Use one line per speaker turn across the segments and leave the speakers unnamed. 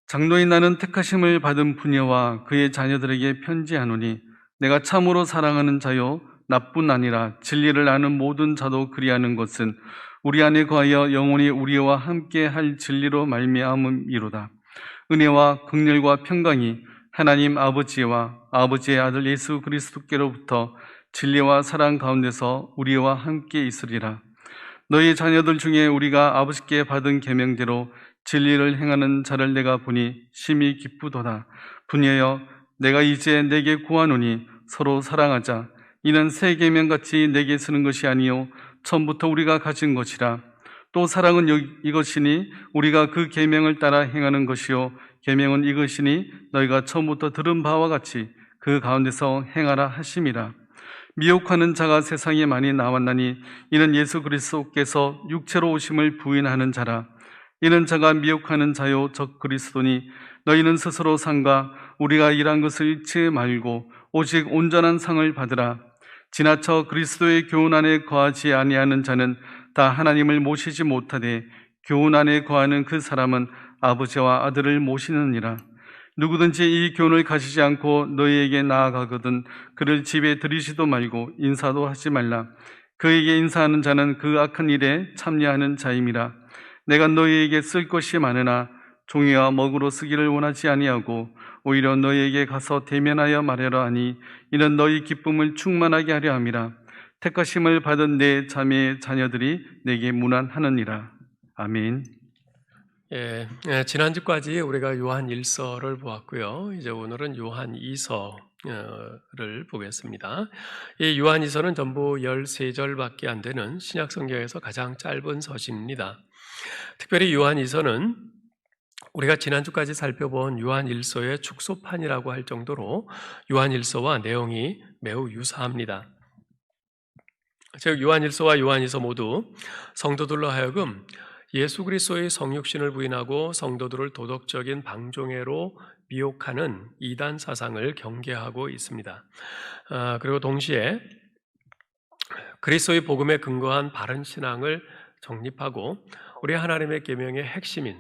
장로인 나는 택하심을 받은 부녀와 그의 자녀들에게 편지하노니 내가 참으로 사랑하는 자요 나뿐 아니라 진리를 아는 모든 자도 그리하는 것은 우리 안에 거하여 영원히 우리와 함께 할 진리로 말미암음이로다. 은혜와 긍휼과 평강이 하나님 아버지와 아버지의 아들 예수 그리스도께로부터 진리와 사랑 가운데서 우리와 함께 있으리라. 너희 자녀들 중에 우리가 아버지께 받은 계명대로 진리를 행하는 자를 내가 보니 심히 기쁘도다. 부녀여, 내가 이제 내게 구하노니 서로 사랑하자. 이는 새 계명같이 내게 쓰는 것이 아니요 처음부터 우리가 가진 것이라. 또 사랑은 이것이니 우리가 그 계명을 따라 행하는 것이요 계명은 이것이니 너희가 처음부터 들은 바와 같이 그 가운데서 행하라 하심이라. 미혹하는 자가 세상에 많이 나왔나니 이는 예수 그리스도께서 육체로 오심을 부인하는 자라. 이는 자가 미혹하는 자요 적 그리스도니 너희는 스스로 상가 우리가 일한 것을 잃지 말고 오직 온전한 상을 받으라. 지나쳐 그리스도의 교훈 안에 거하지 아니하는 자는 다 하나님을 모시지 못하되 교훈 안에 거하는 그 사람은 아버지와 아들을 모시느니라. 누구든지 이 교훈을 가지지 않고 너희에게 나아가거든 그를 집에 들이지도 말고 인사도 하지 말라. 그에게 인사하는 자는 그 악한 일에 참여하는 자임이라. 내가 너희에게 쓸 것이 많으나 종이와 먹으로 쓰기를 원하지 아니하고 오히려 너희에게 가서 대면하여 말하려 하니 이는 너희 기쁨을 충만하게 하려 함이라. 택하심을 받은 내 자매의 자녀들이 내게 문안하느니라. 아멘.
지난주까지 우리가 요한 1서를 보았고요. 이제 오늘은 요한 2서를 보겠습니다. 이 요한 2서는 전부 13절밖에 안 되는 신약 성경에서 가장 짧은 서신입니다. 특별히 요한 2서는 우리가 지난주까지 살펴본 요한 1서의 축소판이라고 할 정도로 요한 1서와 내용이 매우 유사합니다. 즉 요한 1서와 요한 2서 모두 성도들로 하여금 예수 그리스도의 성육신을 부인하고 성도들을 도덕적인 방종애로 미혹하는 이단 사상을 경계하고 있습니다. 그리고 동시에 그리스도의 복음에 근거한 바른 신앙을 정립하고 우리 하나님의 계명의 핵심인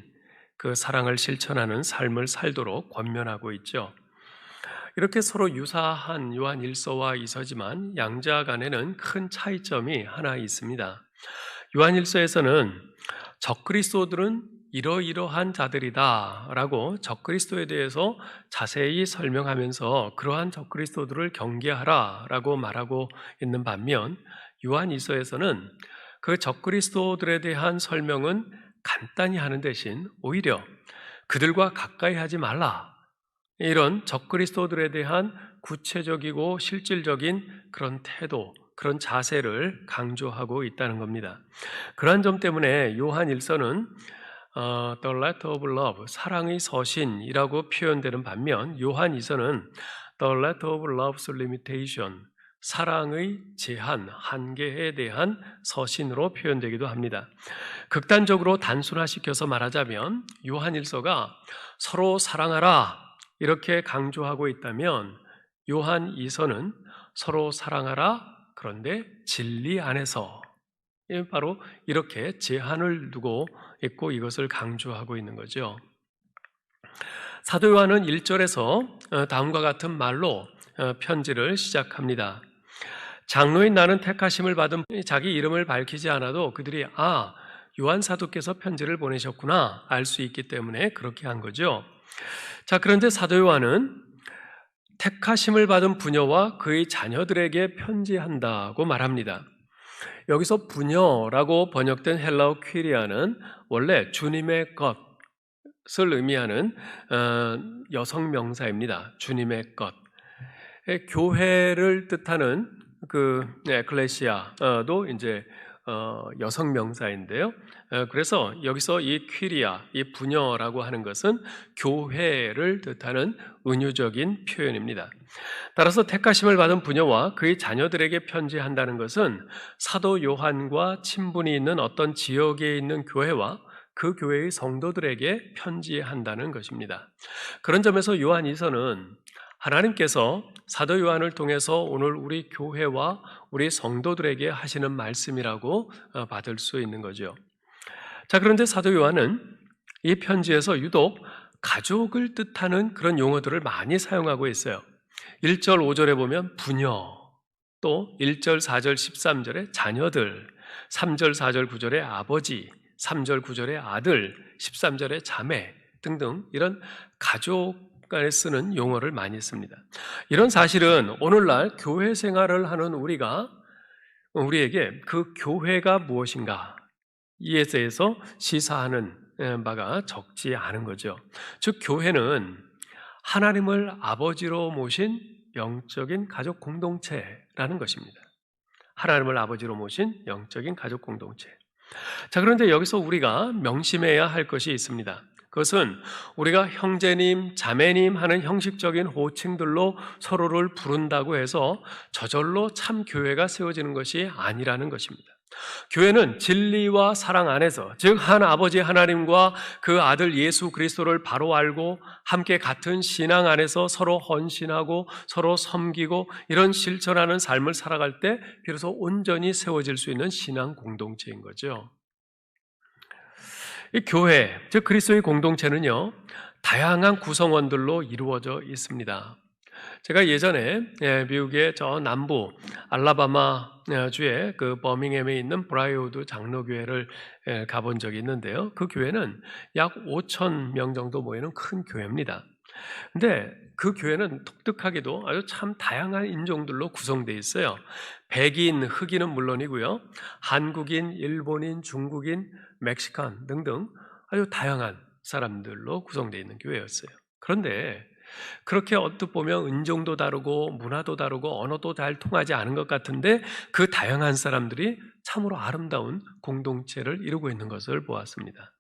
그 사랑을 실천하는 삶을 살도록 권면하고 있죠. 이렇게 서로 유사한 요한 1서와 2서지만 양자 간에는 큰 차이점이 하나 있습니다. 요한 1서에서는 적그리스도들은 이러이러한 자들이다 라고 적그리스도에 대해서 자세히 설명하면서 그러한 적그리스도들을 경계하라 라고 말하고 있는 반면 요한 2서에서는 그 적그리스도들에 대한 설명은 간단히 하는 대신 오히려 그들과 가까이 하지 말라, 이런 적그리스도들에 대한 구체적이고 실질적인 그런 태도, 그런 자세를 강조하고 있다는 겁니다. 그러한 점 때문에 요한 1서는 The Letter of Love, 사랑의 서신이라고 표현되는 반면 요한 2서는 The Letter of Love's Limitation, 사랑의 제한, 한계에 대한 서신으로 표현되기도 합니다. 극단적으로 단순화시켜서 말하자면 요한 1서가 서로 사랑하라 이렇게 강조하고 있다면 요한 2서는 서로 사랑하라 그런데 진리 안에서, 바로 이렇게 제한을 두고 있고 이것을 강조하고 있는 거죠. 사도 요한은 1절에서 다음과 같은 말로 편지를 시작합니다. 장로인 나는 택하심을 받은, 자기 이름을 밝히지 않아도 그들이 요한 사도께서 편지를 보내셨구나 알 수 있기 때문에 그렇게 한 거죠. 자, 그런데 사도 요한은 택하심을 받은 부녀와 그의 자녀들에게 편지한다고 말합니다. 여기서 부녀라고 번역된 헬라어 퀴리아는 원래 주님의 것을 의미하는 여성 명사입니다. 주님의 것. 교회를 뜻하는 그 에클레시아도 이제 여성 명사인데요. 그래서 여기서 이 퀴리아, 이 부녀라고 하는 것은 교회를 뜻하는 은유적인 표현입니다. 따라서 택하심을 받은 부녀와 그의 자녀들에게 편지한다는 것은 사도 요한과 친분이 있는 어떤 지역에 있는 교회와 그 교회의 성도들에게 편지한다는 것입니다. 그런 점에서 요한 2서는 하나님께서 사도 요한을 통해서 오늘 우리 교회와 우리 성도들에게 하시는 말씀이라고 받을 수 있는 거죠. 자, 그런데 사도 요한은 이 편지에서 유독 가족을 뜻하는 그런 용어들을 많이 사용하고 있어요. 1절, 5절에 보면 부녀, 또 1절, 4절, 13절에 자녀들, 3절, 4절, 9절에 아버지, 3절, 9절에 아들, 13절에 자매 등등 이런 가족 간에 쓰는 용어를 많이 씁니다. 이런 사실은 오늘날 교회 생활을 하는 우리에게 그 교회가 무엇인가 이에 대해서 시사하는 바가 적지 않은 거죠. 즉 교회는 하나님을 아버지로 모신 영적인 가족 공동체라는 것입니다. 하나님을 아버지로 모신 영적인 가족 공동체. 자, 그런데 여기서 우리가 명심해야 할 것이 있습니다. 그것은 우리가 형제님, 자매님 하는 형식적인 호칭들로 서로를 부른다고 해서 저절로 참 교회가 세워지는 것이 아니라는 것입니다. 교회는 진리와 사랑 안에서, 즉 한 아버지 하나님과 그 아들 예수 그리스도를 바로 알고 함께 같은 신앙 안에서 서로 헌신하고 서로 섬기고 이런 실천하는 삶을 살아갈 때 비로소 온전히 세워질 수 있는 신앙 공동체인 거죠. 이 교회, 즉 그리스도의 공동체는요, 다양한 구성원들로 이루어져 있습니다. 제가 예전에 미국의 저 남부 알라바마 주의 그 버밍햄에 있는 브라이우드 장로교회를 가본 적이 있는데요. 그 교회는 약 5천 명 정도 모이는 큰 교회입니다. 근데 그 교회는 독특하게도 아주 참 다양한 인종들로 구성되어 있어요. 백인, 흑인은 물론이고요. 한국인, 일본인, 중국인, 멕시칸 등등 아주 다양한 사람들로 구성되어 있는 교회였어요. 그런데 그렇게 언뜻 보면 인종도 다르고 문화도 다르고 언어도 잘 통하지 않은 것 같은데 그 다양한 사람들이 참으로 아름다운 공동체를 이루고 있는 것을 보았습니다.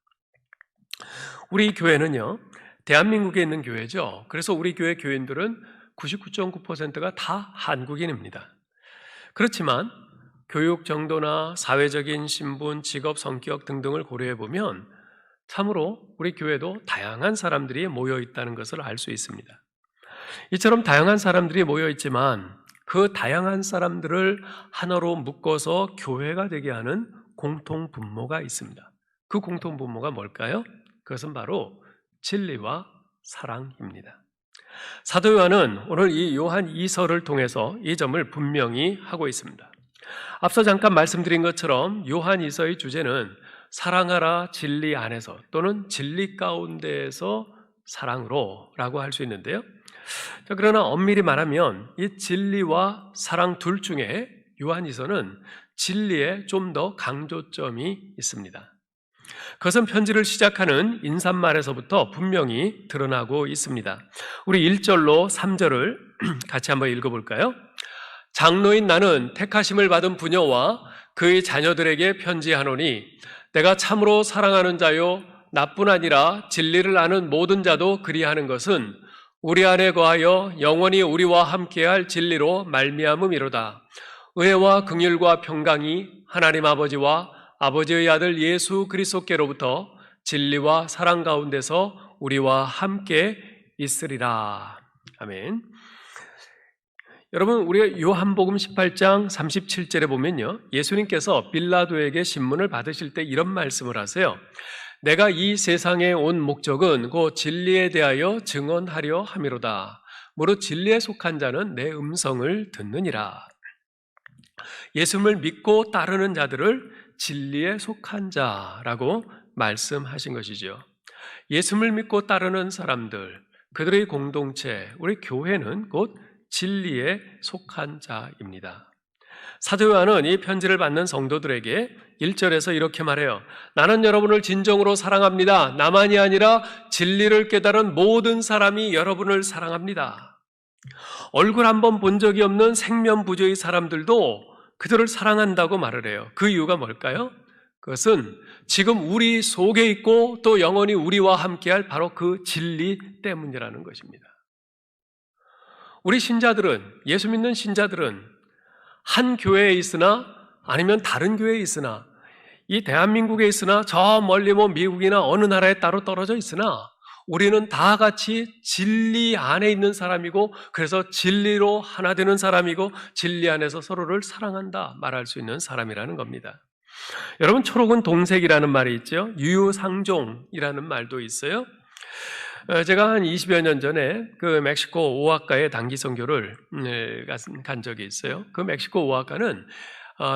우리 교회는요, 대한민국에 있는 교회죠. 그래서 우리 교회 교인들은 99.9%가 다 한국인입니다. 그렇지만 교육 정도나 사회적인 신분, 직업, 성격 등등을 고려해 보면 참으로 우리 교회도 다양한 사람들이 모여 있다는 것을 알 수 있습니다. 이처럼 다양한 사람들이 모여 있지만 그 다양한 사람들을 하나로 묶어서 교회가 되게 하는 공통 분모가 있습니다. 그 공통 분모가 뭘까요? 그것은 바로 진리와 사랑입니다. 사도 요한은 오늘 이 요한 2서를 통해서 이 점을 분명히 하고 있습니다. 앞서 잠깐 말씀드린 것처럼 요한 2서의 주제는 사랑하라 진리 안에서 또는 진리 가운데에서 사랑으로 라고 할 수 있는데요. 자, 그러나 엄밀히 말하면 이 진리와 사랑 둘 중에 요한 2서는 진리에 좀 더 강조점이 있습니다. 그것은 편지를 시작하는 인사말에서부터 분명히 드러나고 있습니다. 우리 1절로 3절을 같이 한번 읽어볼까요? 장로인 나는 택하심을 받은 부녀와 그의 자녀들에게 편지하노니 내가 참으로 사랑하는 자요 나뿐 아니라 진리를 아는 모든 자도 그리하는 것은 우리 안에 거하여 영원히 우리와 함께할 진리로 말미암음이로다. 의와 긍휼과 평강이 하나님 아버지와 아버지의 아들 예수 그리스도께로부터 진리와 사랑 가운데서 우리와 함께 있으리라. 아멘. 여러분, 우리가 요한복음 18장 37절에 보면요, 예수님께서 빌라도에게 신문을 받으실 때 이런 말씀을 하세요. 내가 이 세상에 온 목적은 곧 진리에 대하여 증언하려 함이로다. 무릇 진리에 속한 자는 내 음성을 듣느니라. 예수님을 믿고 따르는 자들을 진리에 속한 자라고 말씀하신 것이죠. 예수님을 믿고 따르는 사람들, 그들의 공동체, 우리 교회는 곧 진리에 속한 자입니다. 사도 요한은 이 편지를 받는 성도들에게 1절에서 이렇게 말해요. 나는 여러분을 진정으로 사랑합니다. 나만이 아니라 진리를 깨달은 모든 사람이 여러분을 사랑합니다. 얼굴 한번 본 적이 없는 생면부조의 사람들도 그들을 사랑한다고 말을 해요. 그 이유가 뭘까요? 그것은 지금 우리 속에 있고 또 영원히 우리와 함께할 바로 그 진리 때문이라는 것입니다. 우리 신자들은, 예수 믿는 신자들은 한 교회에 있으나 아니면 다른 교회에 있으나 이 대한민국에 있으나 저 멀리 미국이나 어느 나라에 따로 떨어져 있으나 우리는 다 같이 진리 안에 있는 사람이고 그래서 진리로 하나 되는 사람이고 진리 안에서 서로를 사랑한다 말할 수 있는 사람이라는 겁니다. 여러분, 초록은 동색이라는 말이 있죠. 유유상종이라는 말도 있어요. 제가 한 20여 년 전에 그 멕시코 오아카에 단기 선교를 간 적이 있어요. 그 멕시코 오아카는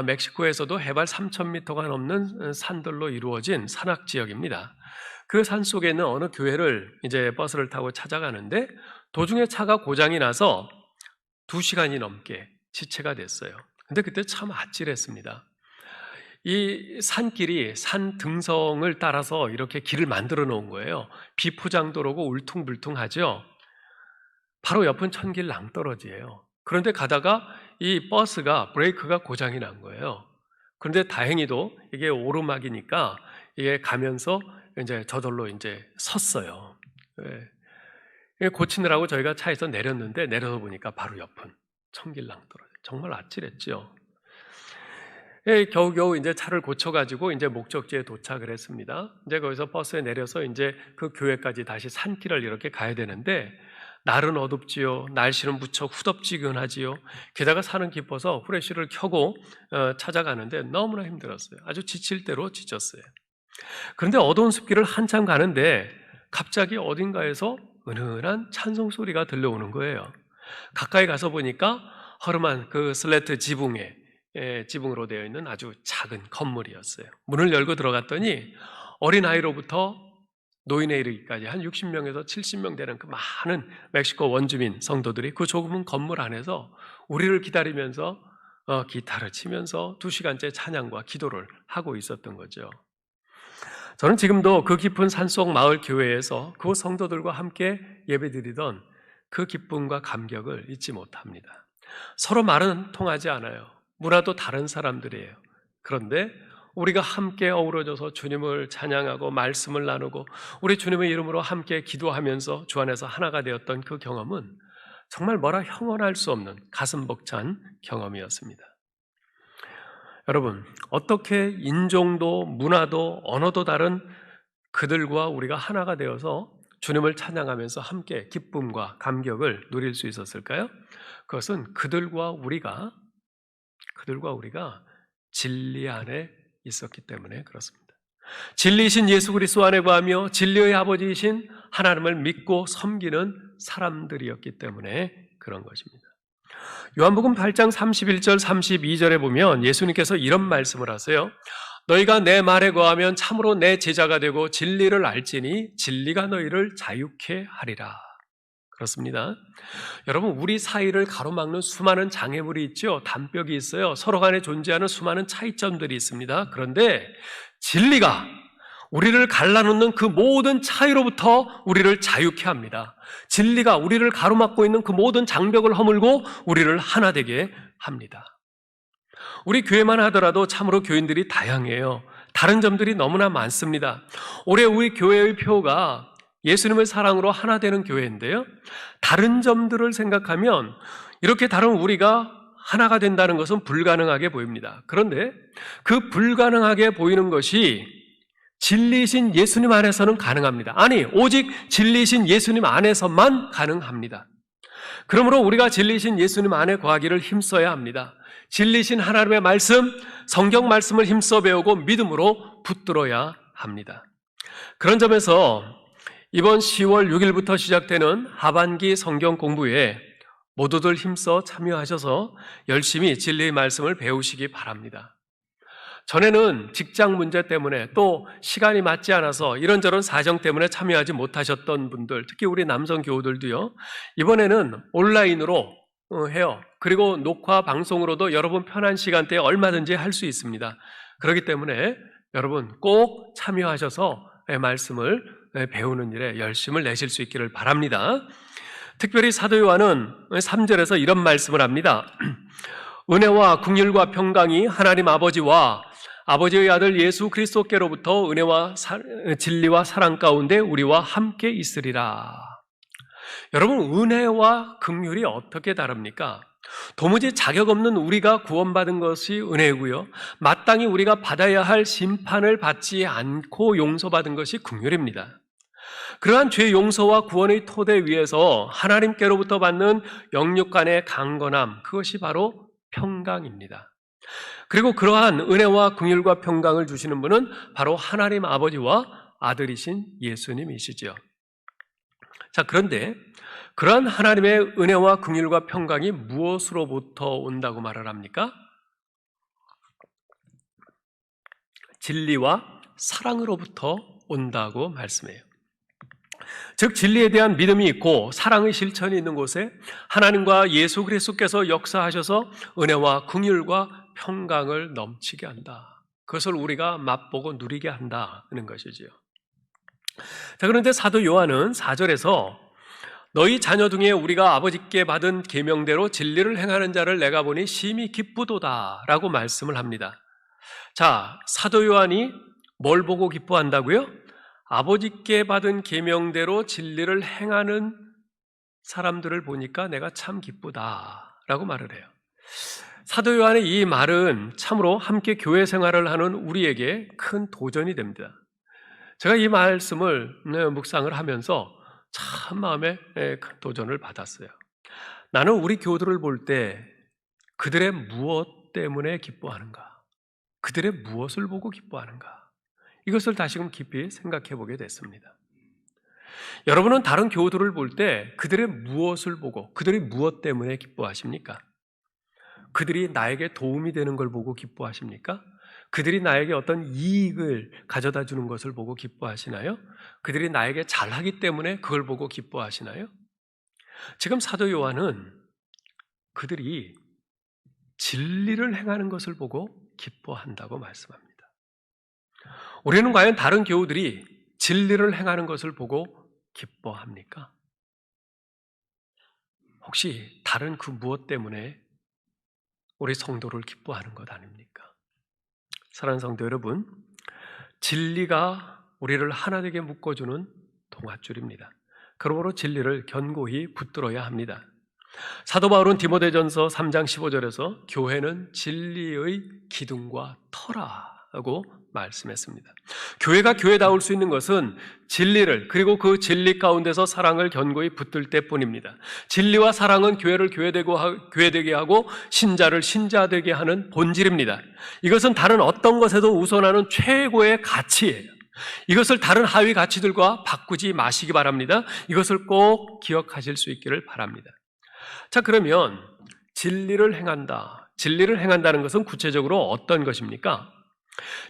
멕시코에서도 해발 3,000m가 넘는 산들로 이루어진 산악 지역입니다. 그 산 속에 있는 어느 교회를 이제 버스를 타고 찾아가는데 도중에 차가 고장이 나서 2시간이 넘게 지체가 됐어요. 근데 그때 참 아찔했습니다. 이 산길이 산 등성을 따라서 이렇게 길을 만들어 놓은 거예요. 비포장도로고 울퉁불퉁하죠. 바로 옆은 천길 낭떠러지예요. 그런데 가다가 이 버스가 브레이크가 고장이 난 거예요. 그런데 다행히도 이게 오르막이니까 이게 가면서 이제 저절로 이제 섰어요. 예. 고치느라고 저희가 차에서 내렸는데 내려서 보니까 바로 옆은 천길 낭떠러지. 정말 아찔했죠. 예, 겨우겨우 이제 차를 고쳐가지고 이제 목적지에 도착을 했습니다. 이제 거기서 버스에 내려서 이제 그 교회까지 다시 산길을 이렇게 가야 되는데, 날은 어둡지요. 날씨는 무척 후덥지근하지요. 게다가 산은 깊어서 후레쉬를 켜고 찾아가는데 너무나 힘들었어요. 아주 지칠 대로 지쳤어요. 그런데 어두운 숲길을 한참 가는데 갑자기 어딘가에서 은은한 찬송 소리가 들려오는 거예요. 가까이 가서 보니까 허름한 그 슬레트 지붕으로 되어 있는 아주 작은 건물이었어요. 문을 열고 들어갔더니 어린아이로부터 노인에 이르기까지 한 60명에서 70명 되는 그 많은 멕시코 원주민 성도들이 그 좁은 건물 안에서 우리를 기다리면서 기타를 치면서 2시간째 찬양과 기도를 하고 있었던 거죠. 저는 지금도 그 깊은 산속 마을 교회에서 그 성도들과 함께 예배드리던 그 기쁨과 감격을 잊지 못합니다. 서로 말은 통하지 않아요. 문화도 다른 사람들이에요. 그런데 우리가 함께 어우러져서 주님을 찬양하고 말씀을 나누고 우리 주님의 이름으로 함께 기도하면서 주 안에서 하나가 되었던 그 경험은 정말 뭐라 형언할 수 없는 가슴 벅찬 경험이었습니다. 여러분, 어떻게 인종도 문화도 언어도 다른 그들과 우리가 하나가 되어서 주님을 찬양하면서 함께 기쁨과 감격을 누릴 수 있었을까요? 그것은 그들과 우리가 진리 안에 있었기 때문에 그렇습니다. 진리이신 예수 그리스도 안에 거하며 진리의 아버지이신 하나님을 믿고 섬기는 사람들이었기 때문에 그런 것입니다. 요한복음 8장 31절 32절에 보면 예수님께서 이런 말씀을 하세요. 너희가 내 말에 거하면 참으로 내 제자가 되고 진리를 알지니 진리가 너희를 자유케 하리라. 그렇습니다. 여러분, 우리 사이를 가로막는 수많은 장애물이 있죠. 단벽이 있어요. 서로 간에 존재하는 수많은 차이점들이 있습니다. 그런데 진리가 우리를 갈라놓는 그 모든 차이로부터 우리를 자유케 합니다. 진리가 우리를 가로막고 있는 그 모든 장벽을 허물고 우리를 하나 되게 합니다. 우리 교회만 하더라도 참으로 교인들이 다양해요. 다른 점들이 너무나 많습니다. 올해 우리 교회의 표가 예수님의 사랑으로 하나 되는 교회인데요. 다른 점들을 생각하면 이렇게 다른 우리가 하나가 된다는 것은 불가능하게 보입니다. 그런데 그 불가능하게 보이는 것이 진리이신 예수님 안에서는 가능합니다. 아니, 오직 진리이신 예수님 안에서만 가능합니다. 그러므로 우리가 진리이신 예수님 안에 거하기를 힘써야 합니다. 진리이신 하나님의 말씀, 성경 말씀을 힘써 배우고 믿음으로 붙들어야 합니다. 그런 점에서 이번 10월 6일부터 시작되는 하반기 성경 공부에 모두들 힘써 참여하셔서 열심히 진리의 말씀을 배우시기 바랍니다. 전에는 직장 문제 때문에 또 시간이 맞지 않아서 이런저런 사정 때문에 참여하지 못하셨던 분들, 특히 우리 남성 교우들도요, 이번에는 온라인으로 해요. 그리고 녹화 방송으로도 여러분 편한 시간대에 얼마든지 할 수 있습니다. 그렇기 때문에 여러분 꼭 참여하셔서 말씀을 배우는 일에 열심을 내실 수 있기를 바랍니다. 특별히 사도 요한은 3절에서 이런 말씀을 합니다. 은혜와 긍휼과 평강이 하나님 아버지와 아버지의 아들 예수 그리스도께로부터 은혜와 진리와 사랑 가운데 우리와 함께 있으리라. 여러분, 은혜와 긍휼이 어떻게 다릅니까? 도무지 자격 없는 우리가 구원받은 것이 은혜고요, 마땅히 우리가 받아야 할 심판을 받지 않고 용서받은 것이 긍휼입니다. 그러한 죄 용서와 구원의 토대 위에서 하나님께로부터 받는 영육 간의 강건함, 그것이 바로 평강입니다. 그리고 그러한 은혜와 긍휼과 평강을 주시는 분은 바로 하나님 아버지와 아들이신 예수님이시죠. 자, 그런데 그러한 하나님의 은혜와 긍휼과 평강이 무엇으로부터 온다고 말을 합니까? 진리와 사랑으로부터 온다고 말씀해요. 즉 진리에 대한 믿음이 있고 사랑의 실천이 있는 곳에 하나님과 예수 그리스도께서 역사하셔서 은혜와 긍휼과 평강을 넘치게 한다. 그것을 우리가 맛보고 누리게 한다는 것이지요. 자, 그런데 사도 요한은 4절에서 너희 자녀 중에 우리가 아버지께 받은 계명대로 진리를 행하는 자를 내가 보니 심히 기쁘도다라고 말씀을 합니다. 자, 사도 요한이 뭘 보고 기뻐한다고요? 아버지께 받은 계명대로 진리를 행하는 사람들을 보니까 내가 참 기쁘다라고 말을 해요. 사도 요한의 이 말은 참으로 함께 교회 생활을 하는 우리에게 큰 도전이 됩니다. 제가 이 말씀을 묵상을 하면서 참 마음에 큰 도전을 받았어요. 나는 우리 교우들을 볼 때 그들의 무엇 때문에 기뻐하는가? 그들의 무엇을 보고 기뻐하는가? 이것을 다시금 깊이 생각해 보게 됐습니다. 여러분은 다른 교우들을 볼 때 그들의 무엇을 보고 그들이 무엇 때문에 기뻐하십니까? 그들이 나에게 도움이 되는 걸 보고 기뻐하십니까? 그들이 나에게 어떤 이익을 가져다 주는 것을 보고 기뻐하시나요? 그들이 나에게 잘하기 때문에 그걸 보고 기뻐하시나요? 지금 사도 요한은 그들이 진리를 행하는 것을 보고 기뻐한다고 말씀합니다. 우리는 과연 다른 교우들이 진리를 행하는 것을 보고 기뻐합니까? 혹시 다른 그 무엇 때문에 우리 성도를 기뻐하는 것 아닙니까? 사랑하는 성도 여러분, 진리가 우리를 하나 되게 묶어주는 동아줄입니다. 그러므로 진리를 견고히 붙들어야 합니다. 사도 바울은 디모데전서 3장 15절에서 교회는 진리의 기둥과 터라고 말씀했습니다. 교회가 교회다울 수 있는 것은 진리를 그리고 그 진리 가운데서 사랑을 견고히 붙들 때뿐입니다. 진리와 사랑은 교회를 교회되게 하고 신자를 신자되게 하는 본질입니다. 이것은 다른 어떤 것에도 우선하는 최고의 가치예요. 이것을 다른 하위 가치들과 바꾸지 마시기 바랍니다. 이것을 꼭 기억하실 수 있기를 바랍니다. 자, 그러면 진리를 행한다. 진리를 행한다는 것은 구체적으로 어떤 것입니까?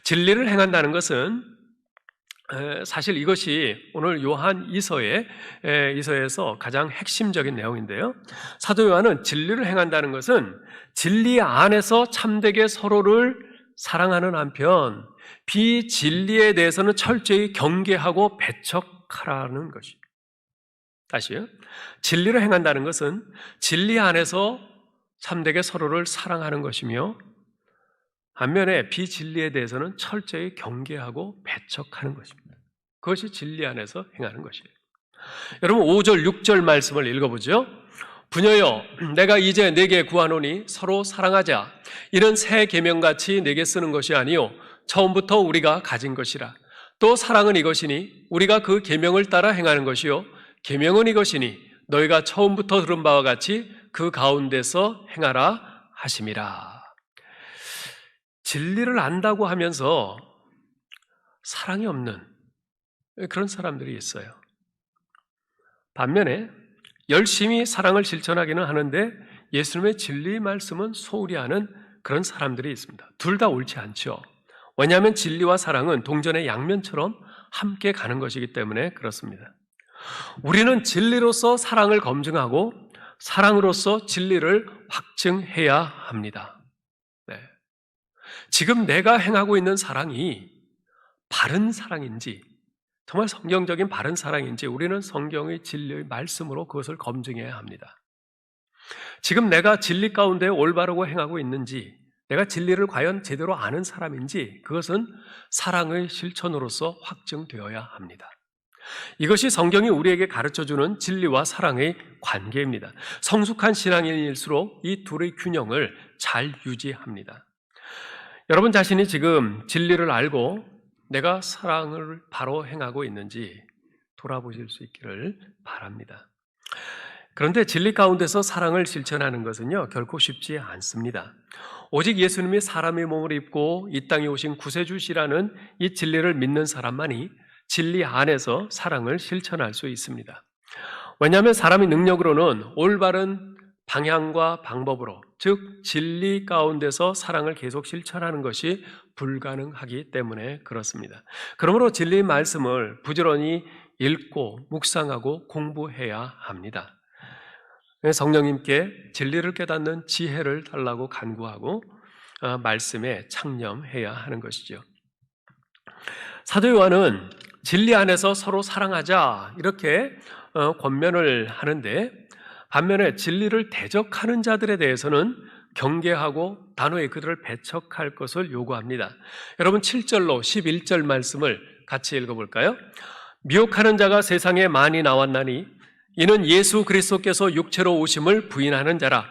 진리를 행한다는 것은 사실 이것이 오늘 요한 이서에서 가장 핵심적인 내용인데요. 사도 요한은 진리를 행한다는 것은 진리 안에서 참되게 서로를 사랑하는 한편 비진리에 대해서는 철저히 경계하고 배척하라는 것입니다. 다시요. 진리를 행한다는 것은 진리 안에서 참되게 서로를 사랑하는 것이며 반면에 비진리에 대해서는 철저히 경계하고 배척하는 것입니다. 그것이 진리 안에서 행하는 것이에요. 여러분 5절, 6절 말씀을 읽어보죠. 부녀여, 내가 이제 네게 구하노니 서로 사랑하자. 이는 새 계명같이 네게 쓰는 것이 아니요 처음부터 우리가 가진 것이라. 또 사랑은 이것이니 우리가 그 계명을 따라 행하는 것이요 계명은 이것이니 너희가 처음부터 들은 바와 같이 그 가운데서 행하라 하심이라. 진리를 안다고 하면서 사랑이 없는 그런 사람들이 있어요. 반면에 열심히 사랑을 실천하기는 하는데 예수님의 진리 말씀은 소홀히 하는 그런 사람들이 있습니다. 둘 다 옳지 않죠. 왜냐하면 진리와 사랑은 동전의 양면처럼 함께 가는 것이기 때문에 그렇습니다. 우리는 진리로서 사랑을 검증하고 사랑으로서 진리를 확증해야 합니다. 네. 지금 내가 행하고 있는 사랑이 바른 사랑인지 정말 성경적인 바른 사랑인지 우리는 성경의 진리의 말씀으로 그것을 검증해야 합니다. 지금 내가 진리 가운데 올바르고 행하고 있는지 내가 진리를 과연 제대로 아는 사람인지 그것은 사랑의 실천으로서 확증되어야 합니다. 이것이 성경이 우리에게 가르쳐주는 진리와 사랑의 관계입니다. 성숙한 신앙인일수록 이 둘의 균형을 잘 유지합니다. 여러분 자신이 지금 진리를 알고 내가 사랑을 바로 행하고 있는지 돌아보실 수 있기를 바랍니다. 그런데 진리 가운데서 사랑을 실천하는 것은요 결코 쉽지 않습니다. 오직 예수님이 사람의 몸을 입고 이 땅에 오신 구세주시라는 이 진리를 믿는 사람만이 진리 안에서 사랑을 실천할 수 있습니다. 왜냐하면 사람의 능력으로는 올바른 방향과 방법으로, 즉 진리 가운데서 사랑을 계속 실천하는 것이 불가능하기 때문에 그렇습니다. 그러므로 진리의 말씀을 부지런히 읽고 묵상하고 공부해야 합니다. 성령님께 진리를 깨닫는 지혜를 달라고 간구하고 말씀에 창념해야 하는 것이죠. 사도 요한은 진리 안에서 서로 사랑하자 이렇게 권면을 하는데, 반면에 진리를 대적하는 자들에 대해서는 경계하고 단호히 그들을 배척할 것을 요구합니다. 여러분 7절로 11절 말씀을 같이 읽어볼까요? 미혹하는 자가 세상에 많이 나왔나니 이는 예수 그리스도께서 육체로 오심을 부인하는 자라.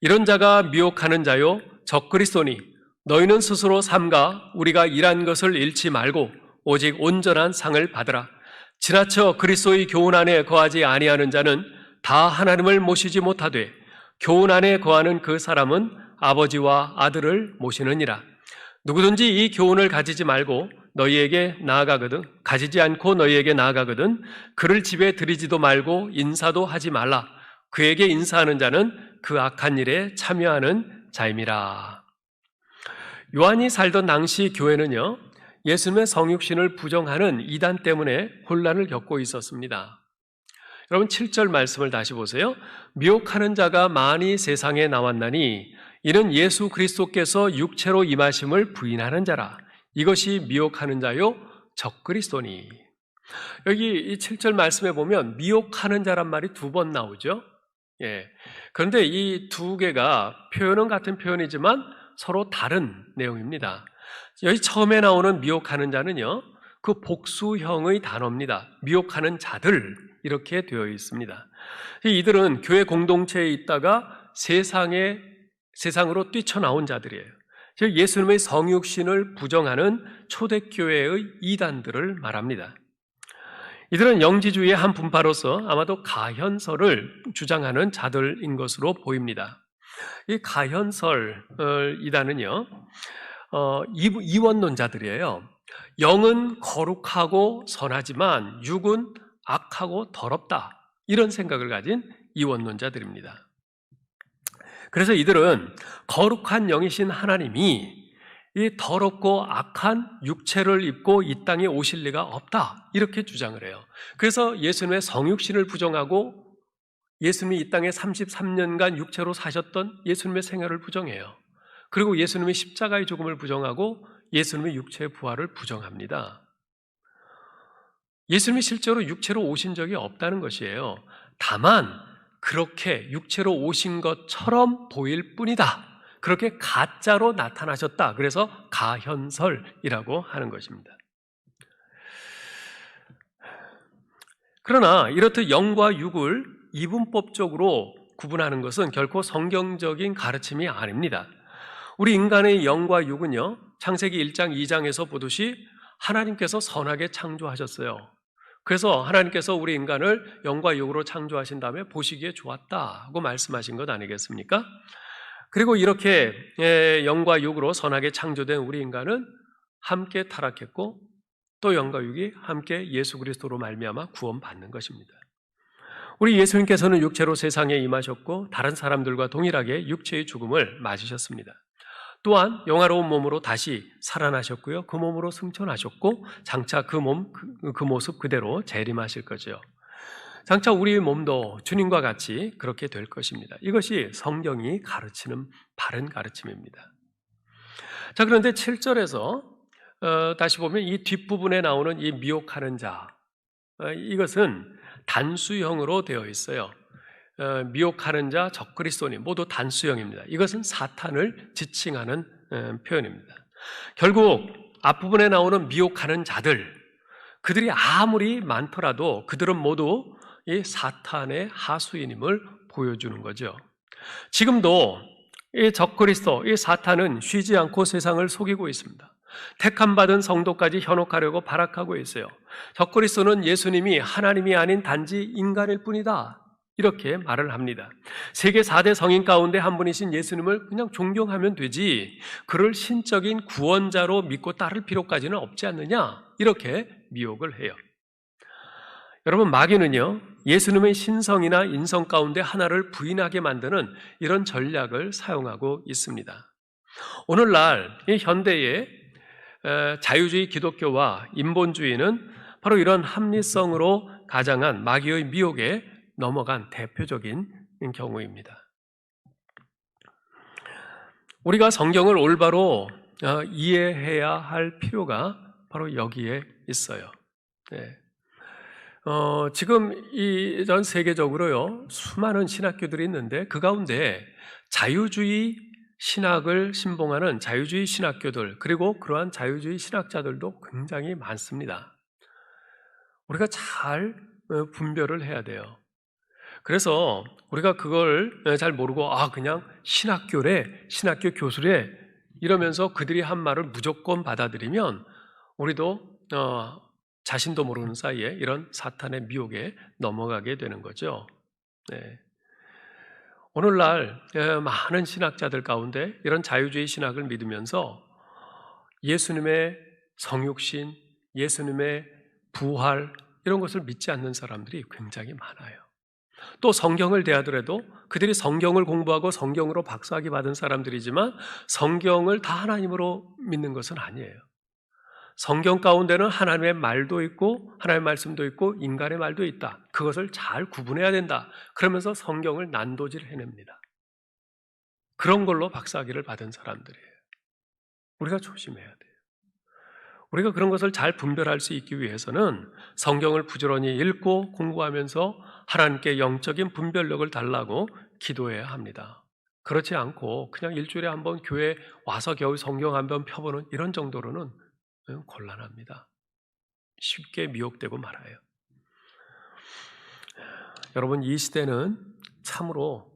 이런 자가 미혹하는 자요 적그리스도니 너희는 스스로 삼가 우리가 일한 것을 잃지 말고 오직 온전한 상을 받으라. 지나쳐 그리스도의 교훈 안에 거하지 아니하는 자는 다 하나님을 모시지 못하되 교훈 안에 거하는 그 사람은 아버지와 아들을 모시느니라. 누구든지 이 교훈을 가지지 않고 너희에게 나아가거든 그를 집에 들이지도 말고 인사도 하지 말라. 그에게 인사하는 자는 그 악한 일에 참여하는 자임이라. 요한이 살던 당시 교회는요, 예수님의 성육신을 부정하는 이단 때문에 혼란을 겪고 있었습니다. 여러분 7절 말씀을 다시 보세요. 미혹하는 자가 많이 세상에 나왔나니 이는 예수 그리스도께서 육체로 임하심을 부인하는 자라. 이것이 미혹하는 자요 적그리스도니. 여기 이 7절 말씀에 보면 미혹하는 자란 말이 2번 나오죠. 그런데 이 두 개가 표현은 같은 표현이지만 서로 다른 내용입니다. 여기 처음에 나오는 미혹하는 자는요, 그 복수형의 단어입니다. 미혹하는 자들 이렇게 되어 있습니다. 이들은 교회 공동체에 있다가 세상으로 뛰쳐나온 자들이에요. 즉 예수님의 성육신을 부정하는 초대교회의 이단들을 말합니다. 이들은 영지주의의 한 분파로서 아마도 가현설을 주장하는 자들인 것으로 보입니다. 이 가현설 이단은요, 이원론자들이에요. 영은 거룩하고 선하지만 육은 악하고 더럽다, 이런 생각을 가진 이원론자들입니다. 그래서 이들은 거룩한 영이신 하나님이 이 더럽고 악한 육체를 입고 이 땅에 오실 리가 없다, 이렇게 주장을 해요. 그래서 예수님의 성육신을 부정하고 예수님이 이 땅에 33년간 육체로 사셨던 예수님의 생애를 부정해요. 그리고 예수님의 십자가의 죽음을 부정하고 예수님의 육체의 부활을 부정합니다. 예수님이 실제로 육체로 오신 적이 없다는 것이에요. 다만 그렇게 육체로 오신 것처럼 보일 뿐이다. 그렇게 가짜로 나타나셨다. 그래서 가현설이라고 하는 것입니다. 그러나 이렇듯 영과 육을 이분법적으로 구분하는 것은 결코 성경적인 가르침이 아닙니다. 우리 인간의 영과 육은요, 창세기 1장 2장에서 보듯이 하나님께서 선하게 창조하셨어요. 그래서 하나님께서 우리 인간을 영과 육으로 창조하신 다음에 보시기에 좋았다고 말씀하신 것 아니겠습니까? 그리고 이렇게 영과 육으로 선하게 창조된 우리 인간은 함께 타락했고 또 영과 육이 함께 예수 그리스도로 말미암아 구원받는 것입니다. 우리 예수님께서는 육체로 세상에 임하셨고 다른 사람들과 동일하게 육체의 죽음을 맞으셨습니다. 또한 영화로운 몸으로 다시 살아나셨고요, 그 몸으로 승천하셨고 장차 그 모습 그대로 재림하실 거죠. 장차 우리의 몸도 주님과 같이 그렇게 될 것입니다. 이것이 성경이 가르치는 바른 가르침입니다. 자, 그런데 7절에서 다시 보면 이 뒷부분에 나오는 이 미혹하는 자, 이것은 단수형으로 되어 있어요. 미혹하는 자, 적그리스도니 모두 단수형입니다. 이것은 사탄을 지칭하는 표현입니다. 결국 앞부분에 나오는 미혹하는 자들, 그들이 아무리 많더라도 그들은 모두 이 사탄의 하수인임을 보여주는 거죠. 지금도 이 적그리스도, 이 사탄은 쉬지 않고 세상을 속이고 있습니다. 택함 받은 성도까지 현혹하려고 발악하고 있어요. 적그리스도는 예수님이 하나님이 아닌 단지 인간일 뿐이다, 이렇게 말을 합니다. 세계 4대 성인 가운데 한 분이신 예수님을 그냥 존경하면 되지 그를 신적인 구원자로 믿고 따를 필요까지는 없지 않느냐, 이렇게 미혹을 해요. 여러분, 마귀는요, 예수님의 신성이나 인성 가운데 하나를 부인하게 만드는 이런 전략을 사용하고 있습니다. 오늘날 이 현대의 자유주의 기독교와 인본주의는 바로 이런 합리성으로 가장한 마귀의 미혹에 넘어간 대표적인 경우입니다. 우리가 성경을 올바로 이해해야 할 필요가 바로 여기에 있어요. 네. 지금 전 세계적으로요, 수많은 신학교들이 있는데 그 가운데 자유주의 신학을 신봉하는 자유주의 신학교들, 그리고 그러한 자유주의 신학자들도 굉장히 많습니다. 우리가 잘 분별을 해야 돼요. 그래서 우리가 그걸 잘 모르고 그냥 신학교래, 신학교 교수래 이러면서 그들이 한 말을 무조건 받아들이면 우리도 자신도 모르는 사이에 이런 사탄의 미혹에 넘어가게 되는 거죠. 네. 오늘날 많은 신학자들 가운데 이런 자유주의 신학을 믿으면서 예수님의 성육신, 예수님의 부활 이런 것을 믿지 않는 사람들이 굉장히 많아요. 또 성경을 대하더라도 그들이 성경을 공부하고 성경으로 박사학위 받은 사람들이지만 성경을 다 하나님으로 믿는 것은 아니에요. 성경 가운데는 하나님의 말도 있고 하나님의 말씀도 있고 인간의 말도 있다. 그것을 잘 구분해야 된다. 그러면서 성경을 난도질 해냅니다. 그런 걸로 박사학위를 받은 사람들이에요. 우리가 조심해야 돼요. 우리가 그런 것을 잘 분별할 수 있기 위해서는 성경을 부지런히 읽고 공부하면서 하나님께 영적인 분별력을 달라고 기도해야 합니다. 그렇지 않고 그냥 일주일에 한 번 교회 와서 겨우 성경 한 번 펴보는 이런 정도로는 곤란합니다. 쉽게 미혹되고 말아요. 여러분, 이 시대는 참으로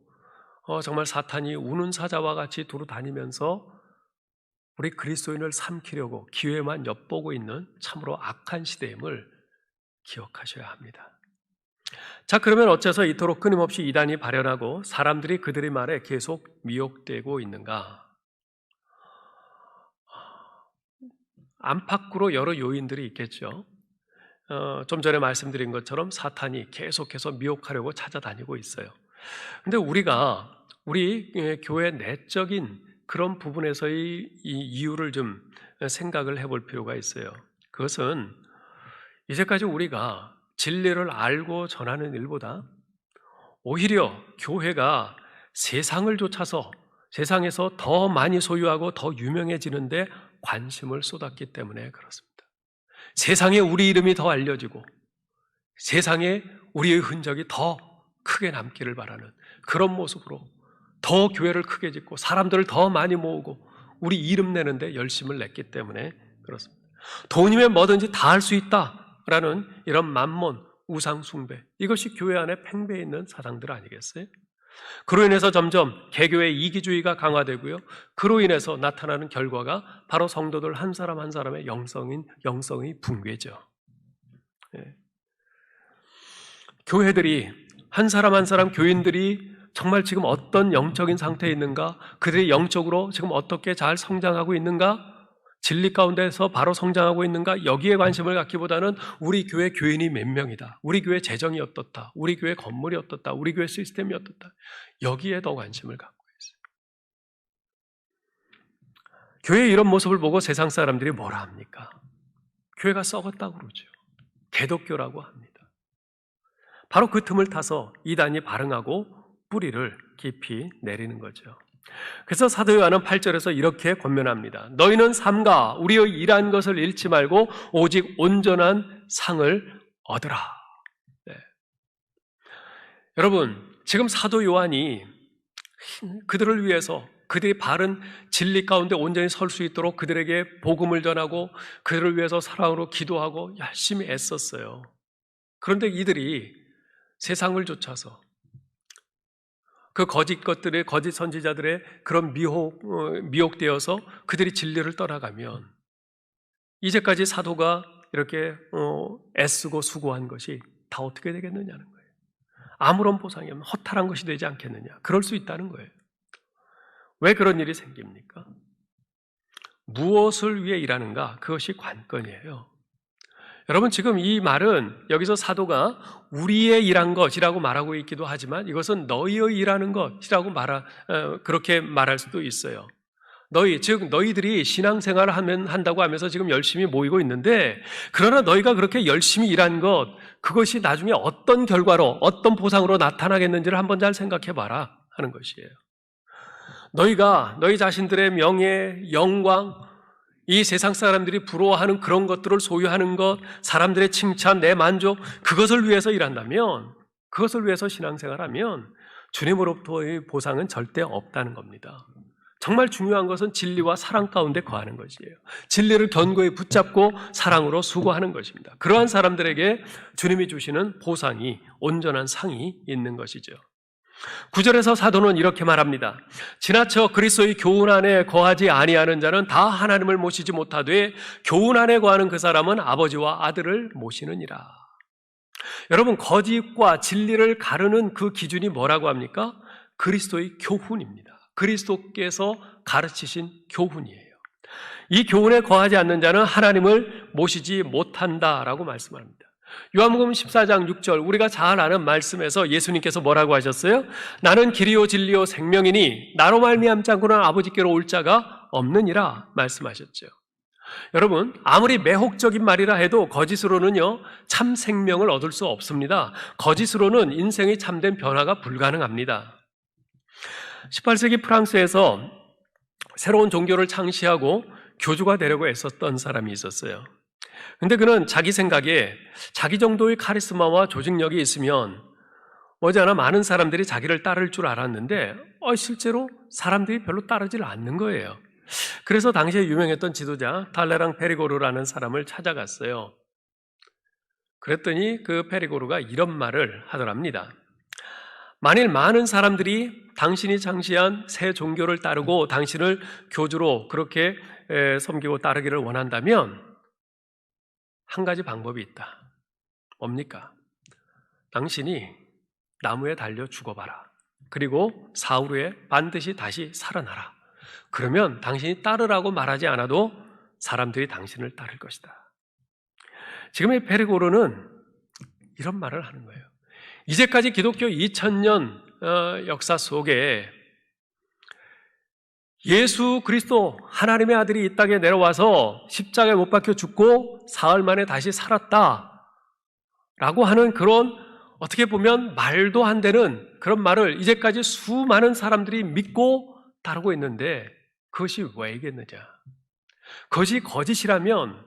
정말 사탄이 우는 사자와 같이 두루 다니면서 우리 그리스도인을 삼키려고 기회만 엿보고 있는 참으로 악한 시대임을 기억하셔야 합니다. 자, 그러면 어째서 이토록 끊임없이 이단이 발현하고 사람들이 그들의 말에 계속 미혹되고 있는가? 안팎으로 여러 요인들이 있겠죠. 좀 전에 말씀드린 것처럼 사탄이 계속해서 미혹하려고 찾아다니고 있어요. 근데 우리 교회 내적인 그런 부분에서의 이 이유를 좀 생각을 해볼 필요가 있어요. 그것은 이제까지 우리가 진리를 알고 전하는 일보다 오히려 교회가 세상을 쫓아서 세상에서 더 많이 소유하고 더 유명해지는데 관심을 쏟았기 때문에 그렇습니다. 세상에 우리 이름이 더 알려지고 세상에 우리의 흔적이 더 크게 남기를 바라는 그런 모습으로 더 교회를 크게 짓고 사람들을 더 많이 모으고 우리 이름 내는데 열심을 냈기 때문에 그렇습니다. 돈이면 뭐든지 다 할 수 있다라는 이런 만몬, 우상 숭배, 이것이 교회 안에 팽배해 있는 사상들 아니겠어요? 그로 인해서 점점 개교의 이기주의가 강화되고요. 그로 인해서 나타나는 결과가 바로 성도들 한 사람 한 사람의 영성이 붕괴죠. 예. 교회들이 한 사람 한 사람 교인들이 정말 지금 어떤 영적인 상태에 있는가, 그들이 영적으로 지금 어떻게 잘 성장하고 있는가, 진리 가운데서 바로 성장하고 있는가, 여기에 관심을 갖기보다는 우리 교회 교인이 몇 명이다, 우리 교회 재정이 어떻다, 우리 교회 건물이 어떻다, 우리 교회 시스템이 어떻다, 여기에 더 관심을 갖고 있어요. 교회의 이런 모습을 보고 세상 사람들이 뭐라 합니까? 교회가 썩었다고 그러죠. 개독교라고 합니다. 바로 그 틈을 타서 이단이 발흥하고 뿌리를 깊이 내리는 거죠. 그래서 사도 요한은 8절에서 이렇게 권면합니다. 너희는 삼가 우리의 일한 것을 잃지 말고 오직 온전한 상을 얻으라. 네. 여러분, 지금 사도 요한이 그들을 위해서 그들이 바른 진리 가운데 온전히 설 수 있도록 그들에게 복음을 전하고 그들을 위해서 사랑으로 기도하고 열심히 애썼어요. 그런데 이들이 세상을 쫓아서 그 거짓 선지자들의 그런 미혹되어서 그들이 진리를 떠나가면 이제까지 사도가 이렇게 애쓰고 수고한 것이 다 어떻게 되겠느냐는 거예요. 아무런 보상이 없는 허탈한 것이 되지 않겠느냐. 그럴 수 있다는 거예요. 왜 그런 일이 생깁니까? 무엇을 위해 일하는가? 그것이 관건이에요. 여러분, 지금 이 말은 여기서 사도가 우리의 일한 것이라고 말하고 있기도 하지만 이것은 너희의 일하는 것이라고 그렇게 말할 수도 있어요. 너희들이 신앙생활을 한다고 하면서 지금 열심히 모이고 있는데, 그러나 너희가 그렇게 열심히 일한 것, 그것이 나중에 어떤 결과로, 어떤 보상으로 나타나겠는지를 한번 잘 생각해 봐라 하는 것이에요. 너희 자신들의 명예, 영광, 이 세상 사람들이 부러워하는 그런 것들을 소유하는 것, 사람들의 칭찬, 내 만족, 그것을 위해서 일한다면, 그것을 위해서 신앙생활하면 주님으로부터의 보상은 절대 없다는 겁니다. 정말 중요한 것은 진리와 사랑 가운데 거하는 것이에요. 진리를 견고히 붙잡고 사랑으로 수고하는 것입니다. 그러한 사람들에게 주님이 주시는 보상이, 온전한 상이 있는 것이죠. 9절에서 사도는 이렇게 말합니다. 지나쳐 그리스도의 교훈 안에 거하지 아니하는 자는 다 하나님을 모시지 못하되 교훈 안에 거하는 그 사람은 아버지와 아들을 모시느니라. 여러분, 거짓과 진리를 가르는 그 기준이 뭐라고 합니까? 그리스도의 교훈입니다. 그리스도께서 가르치신 교훈이에요. 이 교훈에 거하지 않는 자는 하나님을 모시지 못한다라고 말씀합니다. 요한복음 14장 6절, 우리가 잘 아는 말씀에서 예수님께서 뭐라고 하셨어요? 나는 길이요 진리요 생명이니 나로 말미암지 않고는 아버지께로 올 자가 없느니라 말씀하셨죠. 여러분, 아무리 매혹적인 말이라 해도 거짓으로는요 참 생명을 얻을 수 없습니다. 거짓으로는 인생의 참된 변화가 불가능합니다. 18세기 프랑스에서 새로운 종교를 창시하고 교주가 되려고 애썼던 사람이 있었어요. 근데 그는 자기 생각에 자기 정도의 카리스마와 조직력이 있으면 머지않아 많은 사람들이 자기를 따를 줄 알았는데 실제로 사람들이 별로 따르질 않는 거예요. 그래서 당시에 유명했던 지도자 탈레랑 페리고르라는 사람을 찾아갔어요. 그랬더니 그 페리고르가 이런 말을 하더랍니다. 만일 많은 사람들이 당신이 창시한 새 종교를 따르고 당신을 교주로 그렇게 섬기고 따르기를 원한다면 한 가지 방법이 있다. 뭡니까? 당신이 나무에 달려 죽어봐라. 그리고 사흘 후에 반드시 다시 살아나라. 그러면 당신이 따르라고 말하지 않아도 사람들이 당신을 따를 것이다. 지금의 페리고르는 이런 말을 하는 거예요. 이제까지 기독교 2000년 역사 속에 예수 그리스도 하나님의 아들이 이 땅에 내려와서 십자가에 못 박혀 죽고 사흘 만에 다시 살았다 라고 하는 그런 어떻게 보면 말도 안 되는 그런 말을 이제까지 수많은 사람들이 믿고 따르고 있는데 그것이 왜이겠느냐? 그것이 거짓이라면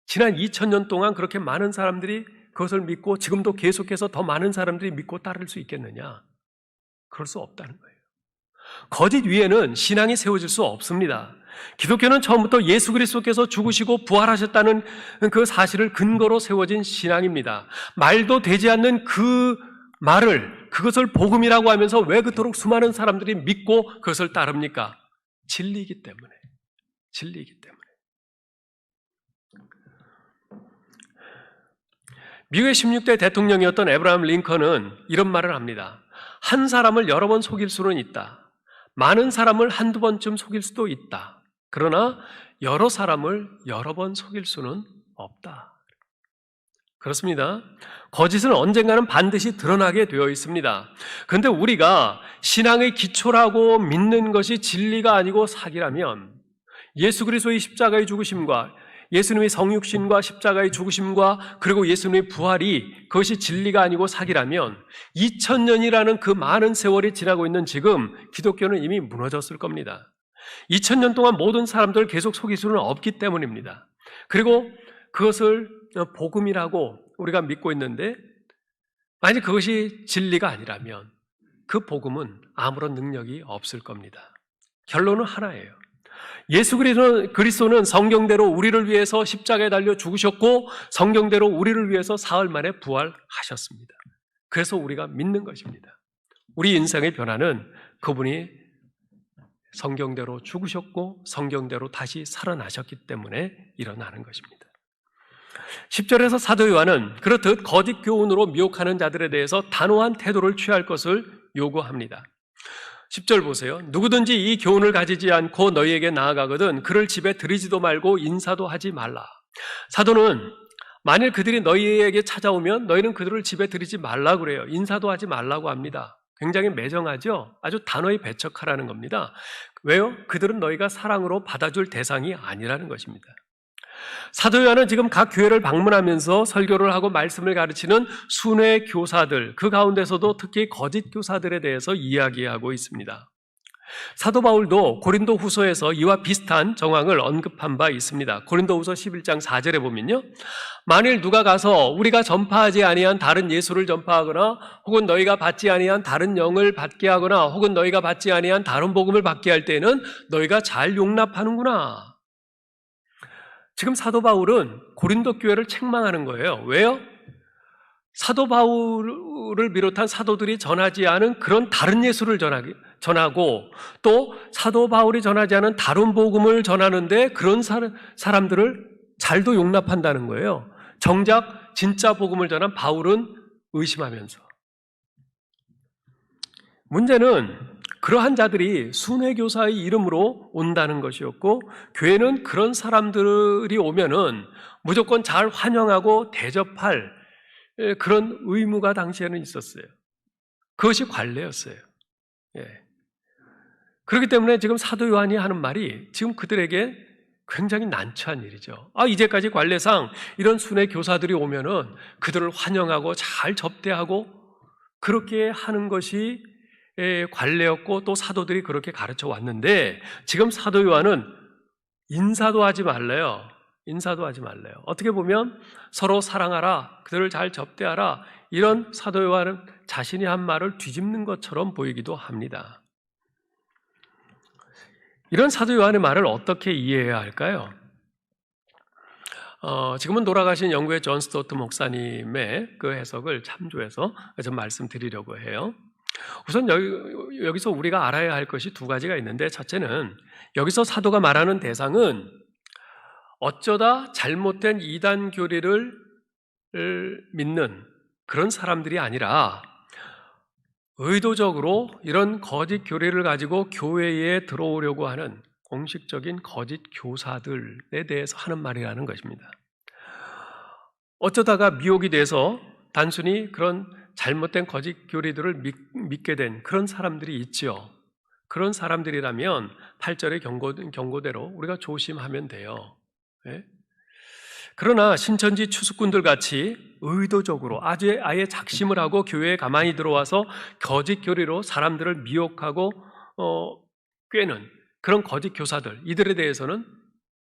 지난 2000년 동안 그렇게 많은 사람들이 그것을 믿고 지금도 계속해서 더 많은 사람들이 믿고 따를 수 있겠느냐? 그럴 수 없다는 거예요. 거짓 위에는 신앙이 세워질 수 없습니다. 기독교는 처음부터 예수 그리스도께서 죽으시고 부활하셨다는 그 사실을 근거로 세워진 신앙입니다. 말도 되지 않는 그 말을, 그것을 복음이라고 하면서 왜 그토록 수많은 사람들이 믿고 그것을 따릅니까? 진리이기 때문에. 진리이기 때문에. 미국의 16대 대통령이었던 에브라함 링컨은 이런 말을 합니다. 한 사람을 여러 번 속일 수는 있다. 많은 사람을 한두 번쯤 속일 수도 있다. 그러나 여러 사람을 여러 번 속일 수는 없다. 그렇습니다. 거짓은 언젠가는 반드시 드러나게 되어 있습니다. 그런데 우리가 신앙의 기초라고 믿는 것이 진리가 아니고 사기라면 예수 그리스도의 십자가의 죽으심과 예수님의 성육신과 십자가의 죽으심과 그리고 예수님의 부활이 그것이 진리가 아니고 사기라면 2000년이라는 그 많은 세월이 지나고 있는 지금 기독교는 이미 무너졌을 겁니다. 2000년 동안 모든 사람들을 계속 속일 수는 없기 때문입니다. 그리고 그것을 복음이라고 우리가 믿고 있는데 만약 그것이 진리가 아니라면 그 복음은 아무런 능력이 없을 겁니다. 결론은 하나예요. 예수 그리스도는 성경대로 우리를 위해서 십자가에 달려 죽으셨고 성경대로 우리를 위해서 사흘 만에 부활하셨습니다. 그래서 우리가 믿는 것입니다. 우리 인생의 변화는 그분이 성경대로 죽으셨고 성경대로 다시 살아나셨기 때문에 일어나는 것입니다. 10절에서 사도 요한은 그렇듯 거짓 교훈으로 미혹하는 자들에 대해서 단호한 태도를 취할 것을 요구합니다. 10절 보세요. 누구든지 이 교훈을 가지지 않고 너희에게 나아가거든 그를 집에 들이지도 말고 인사도 하지 말라. 사도는 만일 그들이 너희에게 찾아오면 너희는 그들을 집에 들이지 말라고 그래요. 인사도 하지 말라고 합니다. 굉장히 매정하죠? 아주 단호히 배척하라는 겁니다. 왜요? 그들은 너희가 사랑으로 받아줄 대상이 아니라는 것입니다. 사도 요한은 지금 각 교회를 방문하면서 설교를 하고 말씀을 가르치는 순회 교사들, 그 가운데서도 특히 거짓 교사들에 대해서 이야기하고 있습니다. 사도 바울도 고린도 후서에서 이와 비슷한 정황을 언급한 바 있습니다. 고린도 후서 11장 4절에 보면요, 만일 누가 가서 우리가 전파하지 아니한 다른 예수를 전파하거나 혹은 너희가 받지 아니한 다른 영을 받게 하거나 혹은 너희가 받지 아니한 다른 복음을 받게 할 때는 너희가 잘 용납하는구나. 지금 사도 바울은 고린도 교회를 책망하는 거예요. 왜요? 사도 바울을 비롯한 사도들이 전하지 않은 그런 다른 예수를 전하고 또 사도 바울이 전하지 않은 다른 복음을 전하는데 그런 사람들을 잘도 용납한다는 거예요. 정작 진짜 복음을 전한 바울은 의심하면서. 문제는 그러한 자들이 순회교사의 이름으로 온다는 것이었고, 교회는 그런 사람들이 오면은 무조건 잘 환영하고 대접할 그런 의무가 당시에는 있었어요. 그것이 관례였어요. 예. 그렇기 때문에 지금 사도 요한이 하는 말이 지금 그들에게 굉장히 난처한 일이죠. 이제까지 관례상 이런 순회 교사들이 오면은 그들을 환영하고 잘 접대하고 그렇게 하는 것이 관례였고 또 사도들이 그렇게 가르쳐 왔는데, 지금 사도 요한은 인사도 하지 말래요. 인사도 하지 말래요. 어떻게 보면 서로 사랑하라, 그들을 잘 접대하라, 이런 사도 요한은 자신이 한 말을 뒤집는 것처럼 보이기도 합니다. 이런 사도 요한의 말을 어떻게 이해해야 할까요? 지금은 돌아가신 영국의 존 스토트 목사님의 그 해석을 참조해서 좀 말씀드리려고 해요. 우선 여기서 우리가 알아야 할 것이 두 가지가 있는데, 첫째는 여기서 사도가 말하는 대상은 어쩌다 잘못된 이단 교리를 믿는 그런 사람들이 아니라 의도적으로 이런 거짓 교리를 가지고 교회에 들어오려고 하는 공식적인 거짓 교사들에 대해서 하는 말이라는 것입니다. 어쩌다가 미혹이 돼서 단순히 그런 잘못된 거짓 교리들을 믿게 된 그런 사람들이 있죠. 그런 사람들이라면 8절의 경고대로 우리가 조심하면 돼요. 네? 그러나 신천지 추수꾼들 같이 의도적으로 아예 작심을 하고 교회에 가만히 들어와서 거짓 교리로 사람들을 미혹하고 꿰는 그런 거짓 교사들, 이들에 대해서는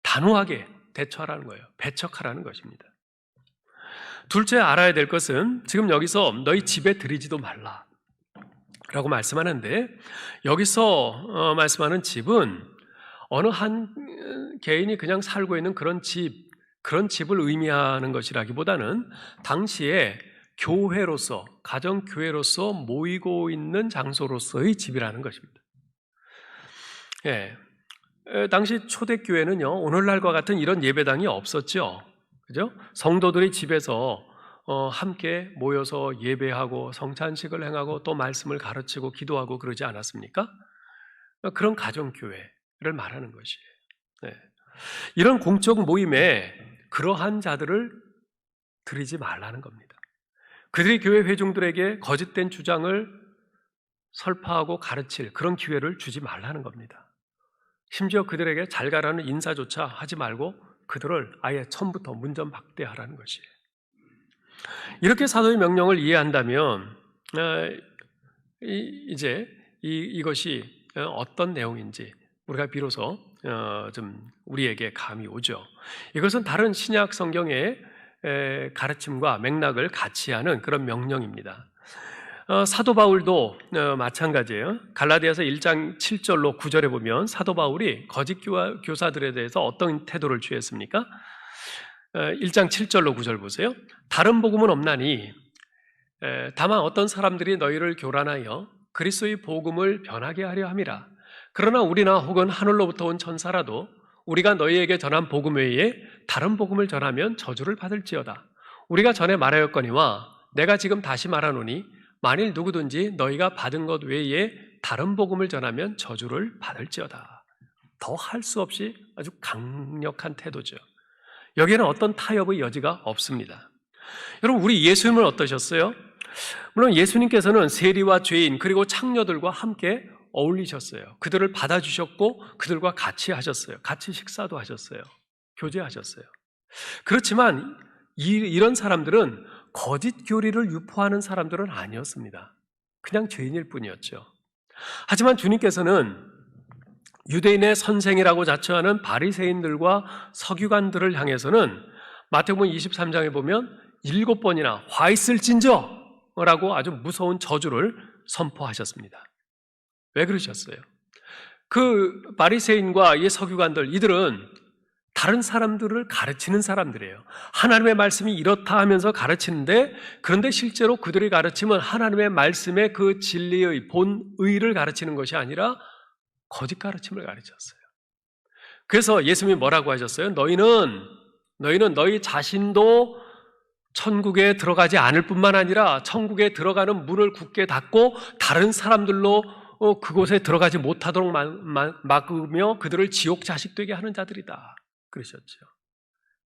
단호하게 대처하라는 거예요. 배척하라는 것입니다. 둘째 알아야 될 것은 지금 여기서 너희 집에 들이지도 말라 라고 말씀하는데, 여기서 말씀하는 집은 어느 한 개인이 그냥 살고 있는 그런 집을 의미하는 것이라기보다는 당시에 교회로서, 가정교회로서 모이고 있는 장소로서의 집이라는 것입니다. 예. 당시 초대교회는요, 오늘날과 같은 이런 예배당이 없었죠. 그죠? 성도들이 집에서 함께 모여서 예배하고 성찬식을 행하고 또 말씀을 가르치고 기도하고 그러지 않았습니까? 그런 가정교회를 말하는 것이에요. 네. 이런 공적 모임에 그러한 자들을 들이지 말라는 겁니다. 그들이 교회 회중들에게 거짓된 주장을 설파하고 가르칠 그런 기회를 주지 말라는 겁니다. 심지어 그들에게 잘 가라는 인사조차 하지 말고 그들을 아예 처음부터 문전박대하라는 것이에요. 이렇게 사도의 명령을 이해한다면 이제 이것이 어떤 내용인지 우리가 비로소 좀 우리에게 감이 오죠. 이것은 다른 신약 성경의 가르침과 맥락을 같이 하는 그런 명령입니다. 사도 바울도 마찬가지예요. 갈라디아서 1장 7절로 9절에 보면 사도 바울이 거짓 교사들에 대해서 어떤 태도를 취했습니까? 1장 7절로 9절 보세요. 다른 복음은 없나니 다만 어떤 사람들이 너희를 교란하여 그리스도의 복음을 변하게 하려 함이라. 그러나 우리나 혹은 하늘로부터 온 천사라도 우리가 너희에게 전한 복음 외에 다른 복음을 전하면 저주를 받을지어다. 우리가 전에 말하였거니와 내가 지금 다시 말하노니 만일 누구든지 너희가 받은 것 외에 다른 복음을 전하면 저주를 받을지어다. 더 할 수 없이 아주 강력한 태도죠. 여기에는 어떤 타협의 여지가 없습니다. 여러분, 우리 예수님은 어떠셨어요? 물론 예수님께서는 세리와 죄인 그리고 창녀들과 함께 어울리셨어요. 그들을 받아주셨고 그들과 같이 하셨어요. 같이 식사도 하셨어요. 교제하셨어요. 그렇지만 이런 사람들은 거짓 교리를 유포하는 사람들은 아니었습니다. 그냥 죄인일 뿐이었죠. 하지만 주님께서는 유대인의 선생이라고 자처하는 바리새인들과 서기관들을 향해서는 마태복음 23장에 보면 7번이나 화 있을진저 라고 아주 무서운 저주를 선포하셨습니다. 왜 그러셨어요? 그 바리새인과 이 서기관들, 이들은 다른 사람들을 가르치는 사람들이에요. 하나님의 말씀이 이렇다 하면서 가르치는데, 그런데 실제로 그들의 가르침은 하나님의 말씀의 그 진리의 본의를 가르치는 것이 아니라 거짓 가르침을 가르쳤어요. 그래서 예수님이 뭐라고 하셨어요? 너희는 너희 자신도 천국에 들어가지 않을 뿐만 아니라 천국에 들어가는 문을 굳게 닫고 다른 사람들로 그곳에 들어가지 못하도록 막으며 그들을 지옥 자식 되게 하는 자들이다. 그러셨죠.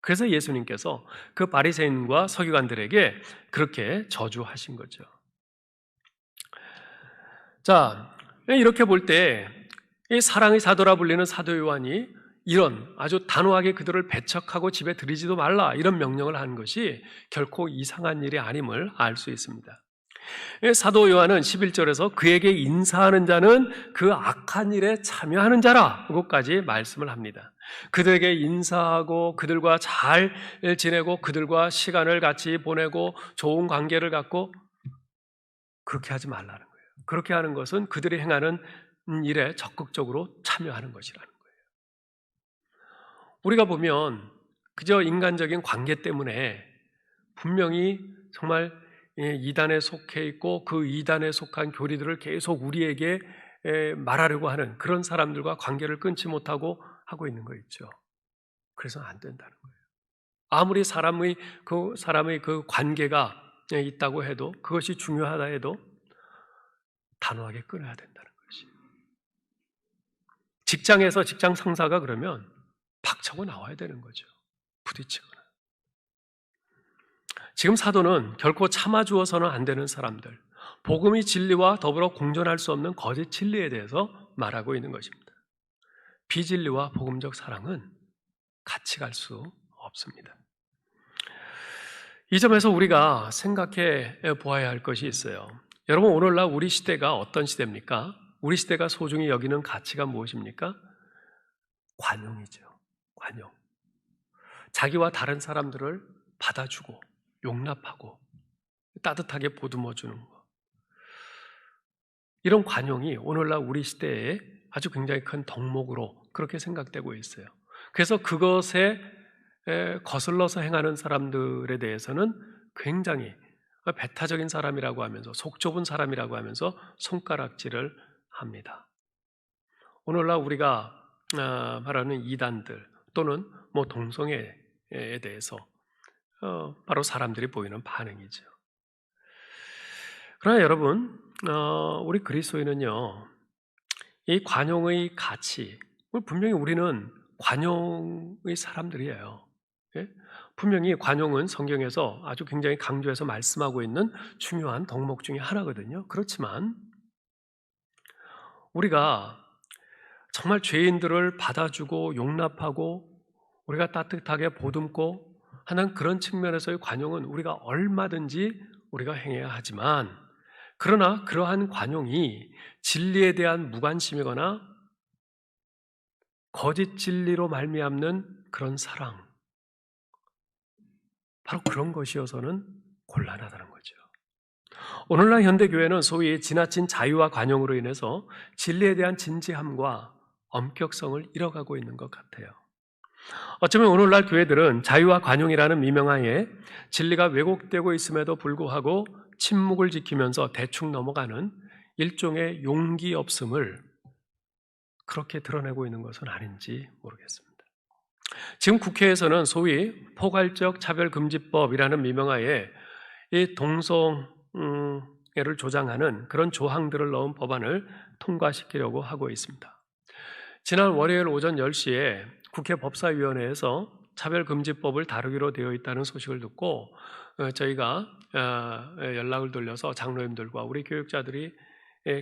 그래서 예수님께서 그 바리새인과 서기관들에게 그렇게 저주하신 거죠. 자, 이렇게 볼 때 이 사랑의 사도라 불리는 사도 요한이 이런 아주 단호하게 그들을 배척하고 집에 들이지도 말라 이런 명령을 한 것이 결코 이상한 일이 아님을 알 수 있습니다. 사도 요한은 11절에서 그에게 인사하는 자는 그 악한 일에 참여하는 자라고까지 말씀을 합니다. 그들에게 인사하고 그들과 잘 지내고 그들과 시간을 같이 보내고 좋은 관계를 갖고 그렇게 하지 말라는 거예요. 그렇게 하는 것은 그들이 행하는 일에 적극적으로 참여하는 것이라는 거예요. 우리가 보면 그저 인간적인 관계 때문에 분명히 정말 이단에 속해 있고 그 이단에 속한 교리들을 계속 우리에게 말하려고 하는 그런 사람들과 관계를 끊지 못하고 하고 있는 거 있죠. 그래서 안 된다는 거예요. 아무리 사람의 그 관계가 있다고 해도 그것이 중요하다 해도 단호하게 끊어야 된다는 것이에요. 직장에서 직장 상사가 그러면 박차고 나와야 되는 거죠. 부딪히거나. 지금 사도는 결코 참아주어서는 안 되는 사람들, 복음의 진리와 더불어 공존할 수 없는 거짓 진리에 대해서 말하고 있는 것입니다. 비진리와 복음적 사랑은 같이 갈 수 없습니다. 이 점에서 우리가 생각해 보아야 할 것이 있어요. 여러분, 오늘날 우리 시대가 어떤 시대입니까? 우리 시대가 소중히 여기는 가치가 무엇입니까? 관용이죠. 관용. 자기와 다른 사람들을 받아주고 용납하고 따뜻하게 보듬어주는 것. 이런 관용이 오늘날 우리 시대에 아주 굉장히 큰 덕목으로 그렇게 생각되고 있어요. 그래서 그것에 거슬러서 행하는 사람들에 대해서는 굉장히 배타적인 사람이라고 하면서 속 좁은 사람이라고 하면서 손가락질을 합니다. 오늘날 우리가 말하는 이단들 또는 동성애에 대해서 바로 사람들이 보이는 반응이죠. 그러나 여러분, 우리 그리스도인은요, 이 관용의 가치, 분명히 우리는 관용의 사람들이에요. 예? 분명히 관용은 성경에서 아주 굉장히 강조해서 말씀하고 있는 중요한 덕목 중에 하나거든요. 그렇지만 우리가 정말 죄인들을 받아주고 용납하고 우리가 따뜻하게 보듬고 하는 그런 측면에서의 관용은 우리가 얼마든지 우리가 행해야 하지만, 그러나 그러한 관용이 진리에 대한 무관심이거나 거짓 진리로 말미암는 그런 사랑, 바로 그런 것이어서는 곤란하다는 거죠. 오늘날 현대교회는 소위 지나친 자유와 관용으로 인해서 진리에 대한 진지함과 엄격성을 잃어가고 있는 것 같아요. 어쩌면 오늘날 교회들은 자유와 관용이라는 미명하에 진리가 왜곡되고 있음에도 불구하고 침묵을 지키면서 대충 넘어가는 일종의 용기 없음을 그렇게 드러내고 있는 것은 아닌지 모르겠습니다. 지금 국회에서는 소위 포괄적 차별금지법이라는 미명하에 이 동성애를 조장하는 그런 조항들을 넣은 법안을 통과시키려고 하고 있습니다. 지난 월요일 오전 10시에 국회 법사위원회에서 차별금지법을 다루기로 되어 있다는 소식을 듣고 저희가 연락을 돌려서 장로님들과 우리 교육자들이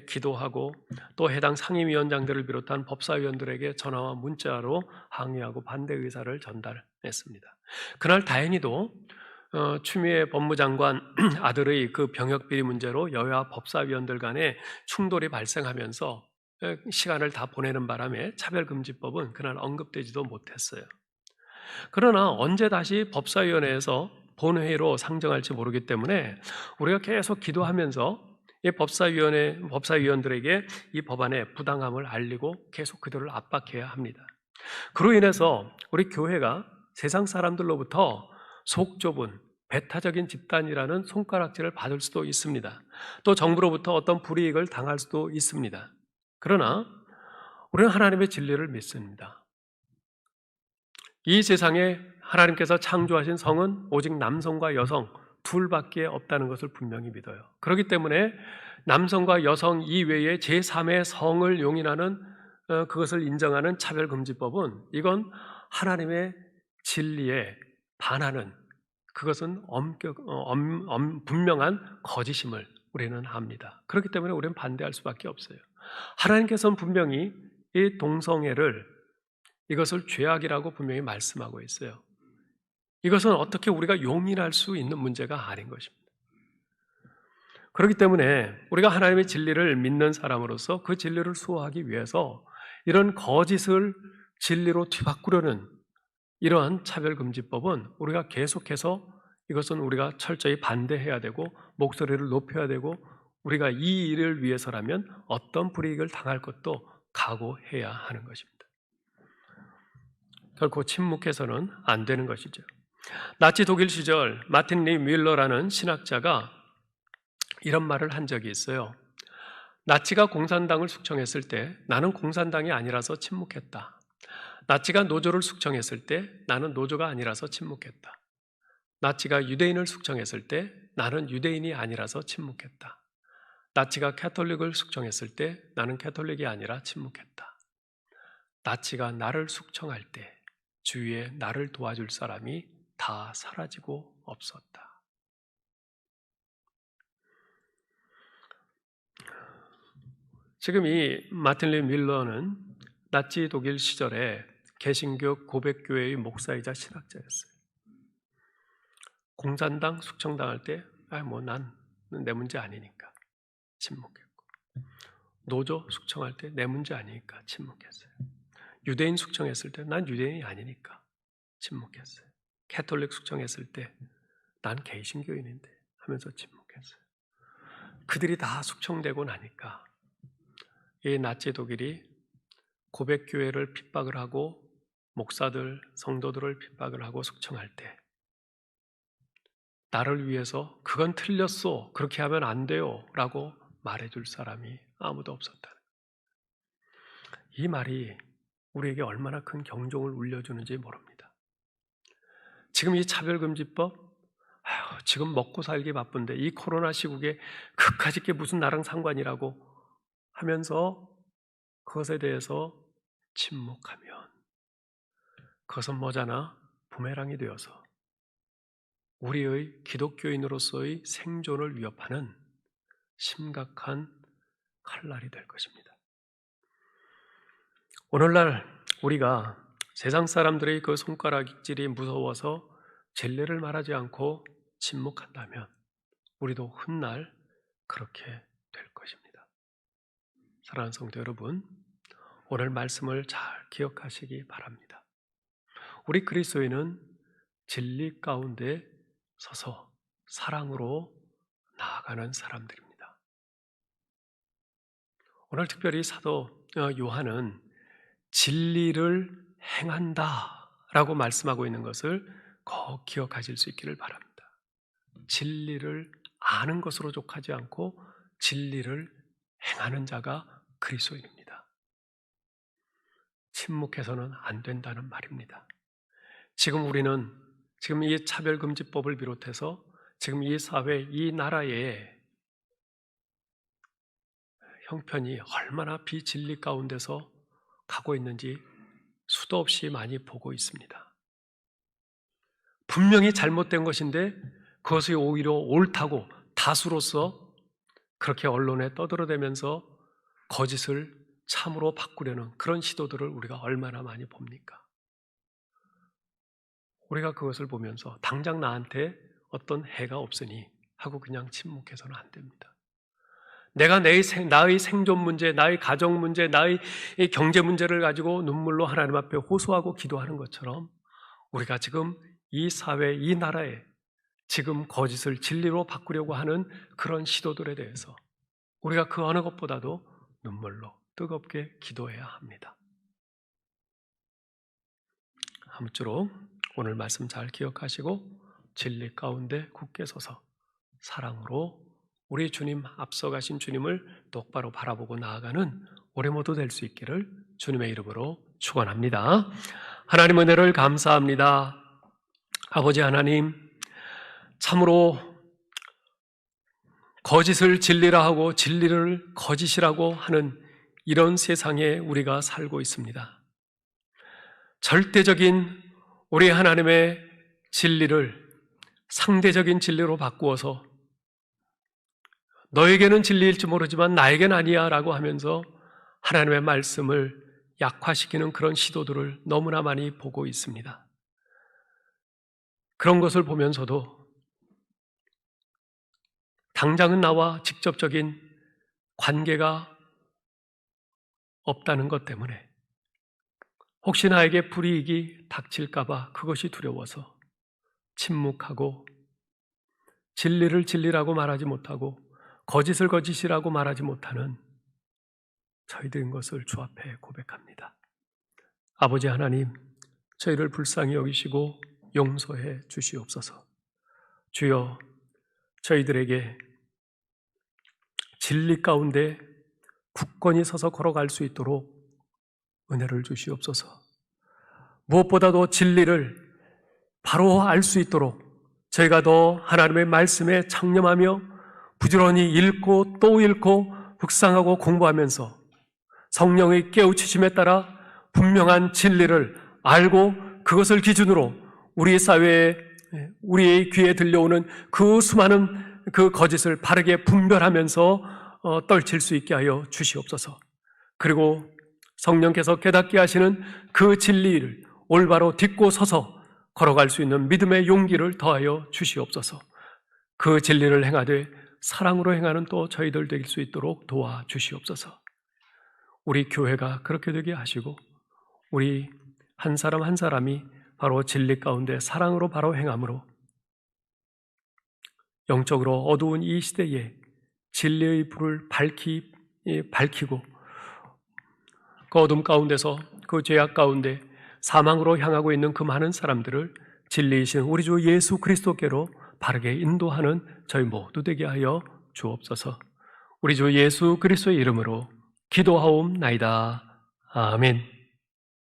기도하고 또 해당 상임위원장들을 비롯한 법사위원들에게 전화와 문자로 항의하고 반대 의사를 전달했습니다. 그날 다행히도 추미애 법무장관 아들의 그 병역 비리 문제로 여야 법사위원들 간에 충돌이 발생하면서 시간을 다 보내는 바람에 차별금지법은 그날 언급되지도 못했어요. 그러나 언제 다시 법사위원회에서 본회의로 상정할지 모르기 때문에 우리가 계속 기도하면서 이 법사위원들에게 이 법안의 부당함을 알리고 계속 그들을 압박해야 합니다. 그로 인해서 우리 교회가 세상 사람들로부터 속 좁은 배타적인 집단이라는 손가락질을 받을 수도 있습니다. 또 정부로부터 어떤 불이익을 당할 수도 있습니다. 그러나 우리는 하나님의 진리를 믿습니다. 이 세상에 하나님께서 창조하신 성은 오직 남성과 여성 둘밖에 없다는 것을 분명히 믿어요. 그렇기 때문에 남성과 여성 이외에 제3의 성을 용인하는 그것을 인정하는 차별금지법은 이건 하나님의 진리에 반하는 그것은 분명한 거짓임을 우리는 압니다. 그렇기 때문에 우리는 반대할 수밖에 없어요. 하나님께서는 분명히 이 동성애를 이것을 죄악이라고 분명히 말씀하고 있어요. 이것은 어떻게 우리가 용인할 수 있는 문제가 아닌 것입니다. 그렇기 때문에 우리가 하나님의 진리를 믿는 사람으로서 그 진리를 수호하기 위해서 이런 거짓을 진리로 뒤바꾸려는 이러한 차별금지법은 우리가 계속해서 이것은 우리가 철저히 반대해야 되고 목소리를 높여야 되고 우리가 이 일을 위해서라면 어떤 불이익을 당할 것도 각오해야 하는 것입니다. 결코 침묵해서는 안 되는 것이죠. 나치 독일 시절 마틴 리 뮬러라는 신학자가 이런 말을 한 적이 있어요. 나치가 공산당을 숙청했을 때 나는 공산당이 아니라서 침묵했다. 나치가 노조를 숙청했을 때 나는 노조가 아니라서 침묵했다. 나치가 유대인을 숙청했을 때 나는 유대인이 아니라서 침묵했다. 나치가 캐톨릭을 숙청했을 때 나는 캐톨릭이 아니라 침묵했다. 나치가 나를 숙청할 때 주위에 나를 도와줄 사람이 다 사라지고 없었다. 지금 이 마틴 리 뮬러는 나치 독일 시절에 개신교 고백교회의 목사이자 신학자였어요. 공산당 숙청당할 때 난 내 문제 아니니까 침묵했고, 노조 숙청할 때 내 문제 아니니까 침묵했어요. 유대인 숙청했을 때 난 유대인이 아니니까 침묵했어요. 캐톨릭 숙청했을 때 난 개신교인인데 하면서 침묵했어요. 그들이 다 숙청되고 나니까 이 나치 독일이 고백교회를 핍박을 하고 목사들, 성도들을 핍박을 하고 숙청할 때 나를 위해서 그건 틀렸어, 그렇게 하면 안 돼요 라고 말해줄 사람이 아무도 없었다는 이 말이 우리에게 얼마나 큰 경종을 울려주는지 모릅니다. 지금 이 차별금지법, 지금 먹고 살기 바쁜데 이 코로나 시국에 그까짓 게 무슨 나랑 상관이라고 하면서 그것에 대해서 침묵하면 그것은 뭐잖아 부메랑이 되어서 우리의 기독교인으로서의 생존을 위협하는 심각한 칼날이 될 것입니다. 오늘날 우리가 세상 사람들의 그 손가락질이 무서워서 진리를 말하지 않고 침묵한다면 우리도 훗날 그렇게 될 것입니다. 사랑하는 성도 여러분, 오늘 말씀을 잘 기억하시기 바랍니다. 우리 그리스도인은 진리 가운데 서서 사랑으로 나아가는 사람들입니다. 오늘 특별히 사도 요한은 진리를 행한다 라고 말씀하고 있는 것을 꼭 기억하실 수 있기를 바랍니다. 진리를 아는 것으로 족하지 않고 진리를 행하는 자가 그리스도인입니다. 침묵해서는 안 된다는 말입니다. 지금 우리는 지금 이 차별금지법을 비롯해서 지금 이 사회, 이 나라의 형편이 얼마나 비진리 가운데서 가고 있는지 수도 없이 많이 보고 있습니다. 분명히 잘못된 것인데 그것이 오히려 옳다고 다수로서 그렇게 언론에 떠들어대면서 거짓을 참으로 바꾸려는 그런 시도들을 우리가 얼마나 많이 봅니까? 우리가 그것을 보면서 당장 나한테 어떤 해가 없으니 하고 그냥 침묵해서는 안 됩니다. 내가 나의 생존 문제, 나의 가정 문제, 나의 경제 문제를 가지고 눈물로 하나님 앞에 호소하고 기도하는 것처럼 우리가 지금 이 사회, 이 나라에 지금 거짓을 진리로 바꾸려고 하는 그런 시도들에 대해서 우리가 그 어느 것보다도 눈물로 뜨겁게 기도해야 합니다. 아무쪼록 오늘 말씀 잘 기억하시고 진리 가운데 굳게 서서 사랑으로 우리 주님, 앞서가신 주님을 똑바로 바라보고 나아가는 올해 모두 될 수 있기를 주님의 이름으로 축원합니다. 하나님 은혜를 감사합니다. 아버지 하나님, 참으로 거짓을 진리라 하고 진리를 거짓이라고 하는 이런 세상에 우리가 살고 있습니다. 절대적인 우리 하나님의 진리를 상대적인 진리로 바꾸어서 너에게는 진리일지 모르지만 나에게는 아니야 라고 하면서 하나님의 말씀을 약화시키는 그런 시도들을 너무나 많이 보고 있습니다. 그런 것을 보면서도 당장은 나와 직접적인 관계가 없다는 것 때문에 혹시 나에게 불이익이 닥칠까봐 그것이 두려워서 침묵하고 진리를 진리라고 말하지 못하고 거짓을 거짓이라고 말하지 못하는 저희들인 것을 주 앞에 고백합니다. 아버지 하나님, 저희를 불쌍히 여기시고 용서해 주시옵소서. 주여, 저희들에게 진리 가운데 굳건히 서서 걸어갈 수 있도록 은혜를 주시옵소서. 무엇보다도 진리를 바로 알 수 있도록 저희가 더 하나님의 말씀에 창념하며 부지런히 읽고 또 읽고 묵상하고 공부하면서 성령의 깨우치심에 따라 분명한 진리를 알고 그것을 기준으로 우리 사회에 우리의 귀에 들려오는 그 수많은 그 거짓을 바르게 분별하면서 떨칠 수 있게 하여 주시옵소서. 그리고 성령께서 깨닫게 하시는 그 진리를 올바로 딛고 서서 걸어갈 수 있는 믿음의 용기를 더하여 주시옵소서. 그 진리를 행하되 사랑으로 행하는 또 저희들 될 수 있도록 도와주시옵소서. 우리 교회가 그렇게 되게 하시고 우리 한 사람 한 사람이 바로 진리 가운데 사랑으로 바로 행함으로 영적으로 어두운 이 시대에 진리의 불을 밝히고 그 어둠 가운데서 그 죄악 가운데 사망으로 향하고 있는 그 많은 사람들을 진리이신 우리 주 예수 그리스도께로 바르게 인도하는 저희 모두 되게 하여 주옵소서. 우리 주 예수 그리스도의 이름으로 기도하옵나이다. 아멘.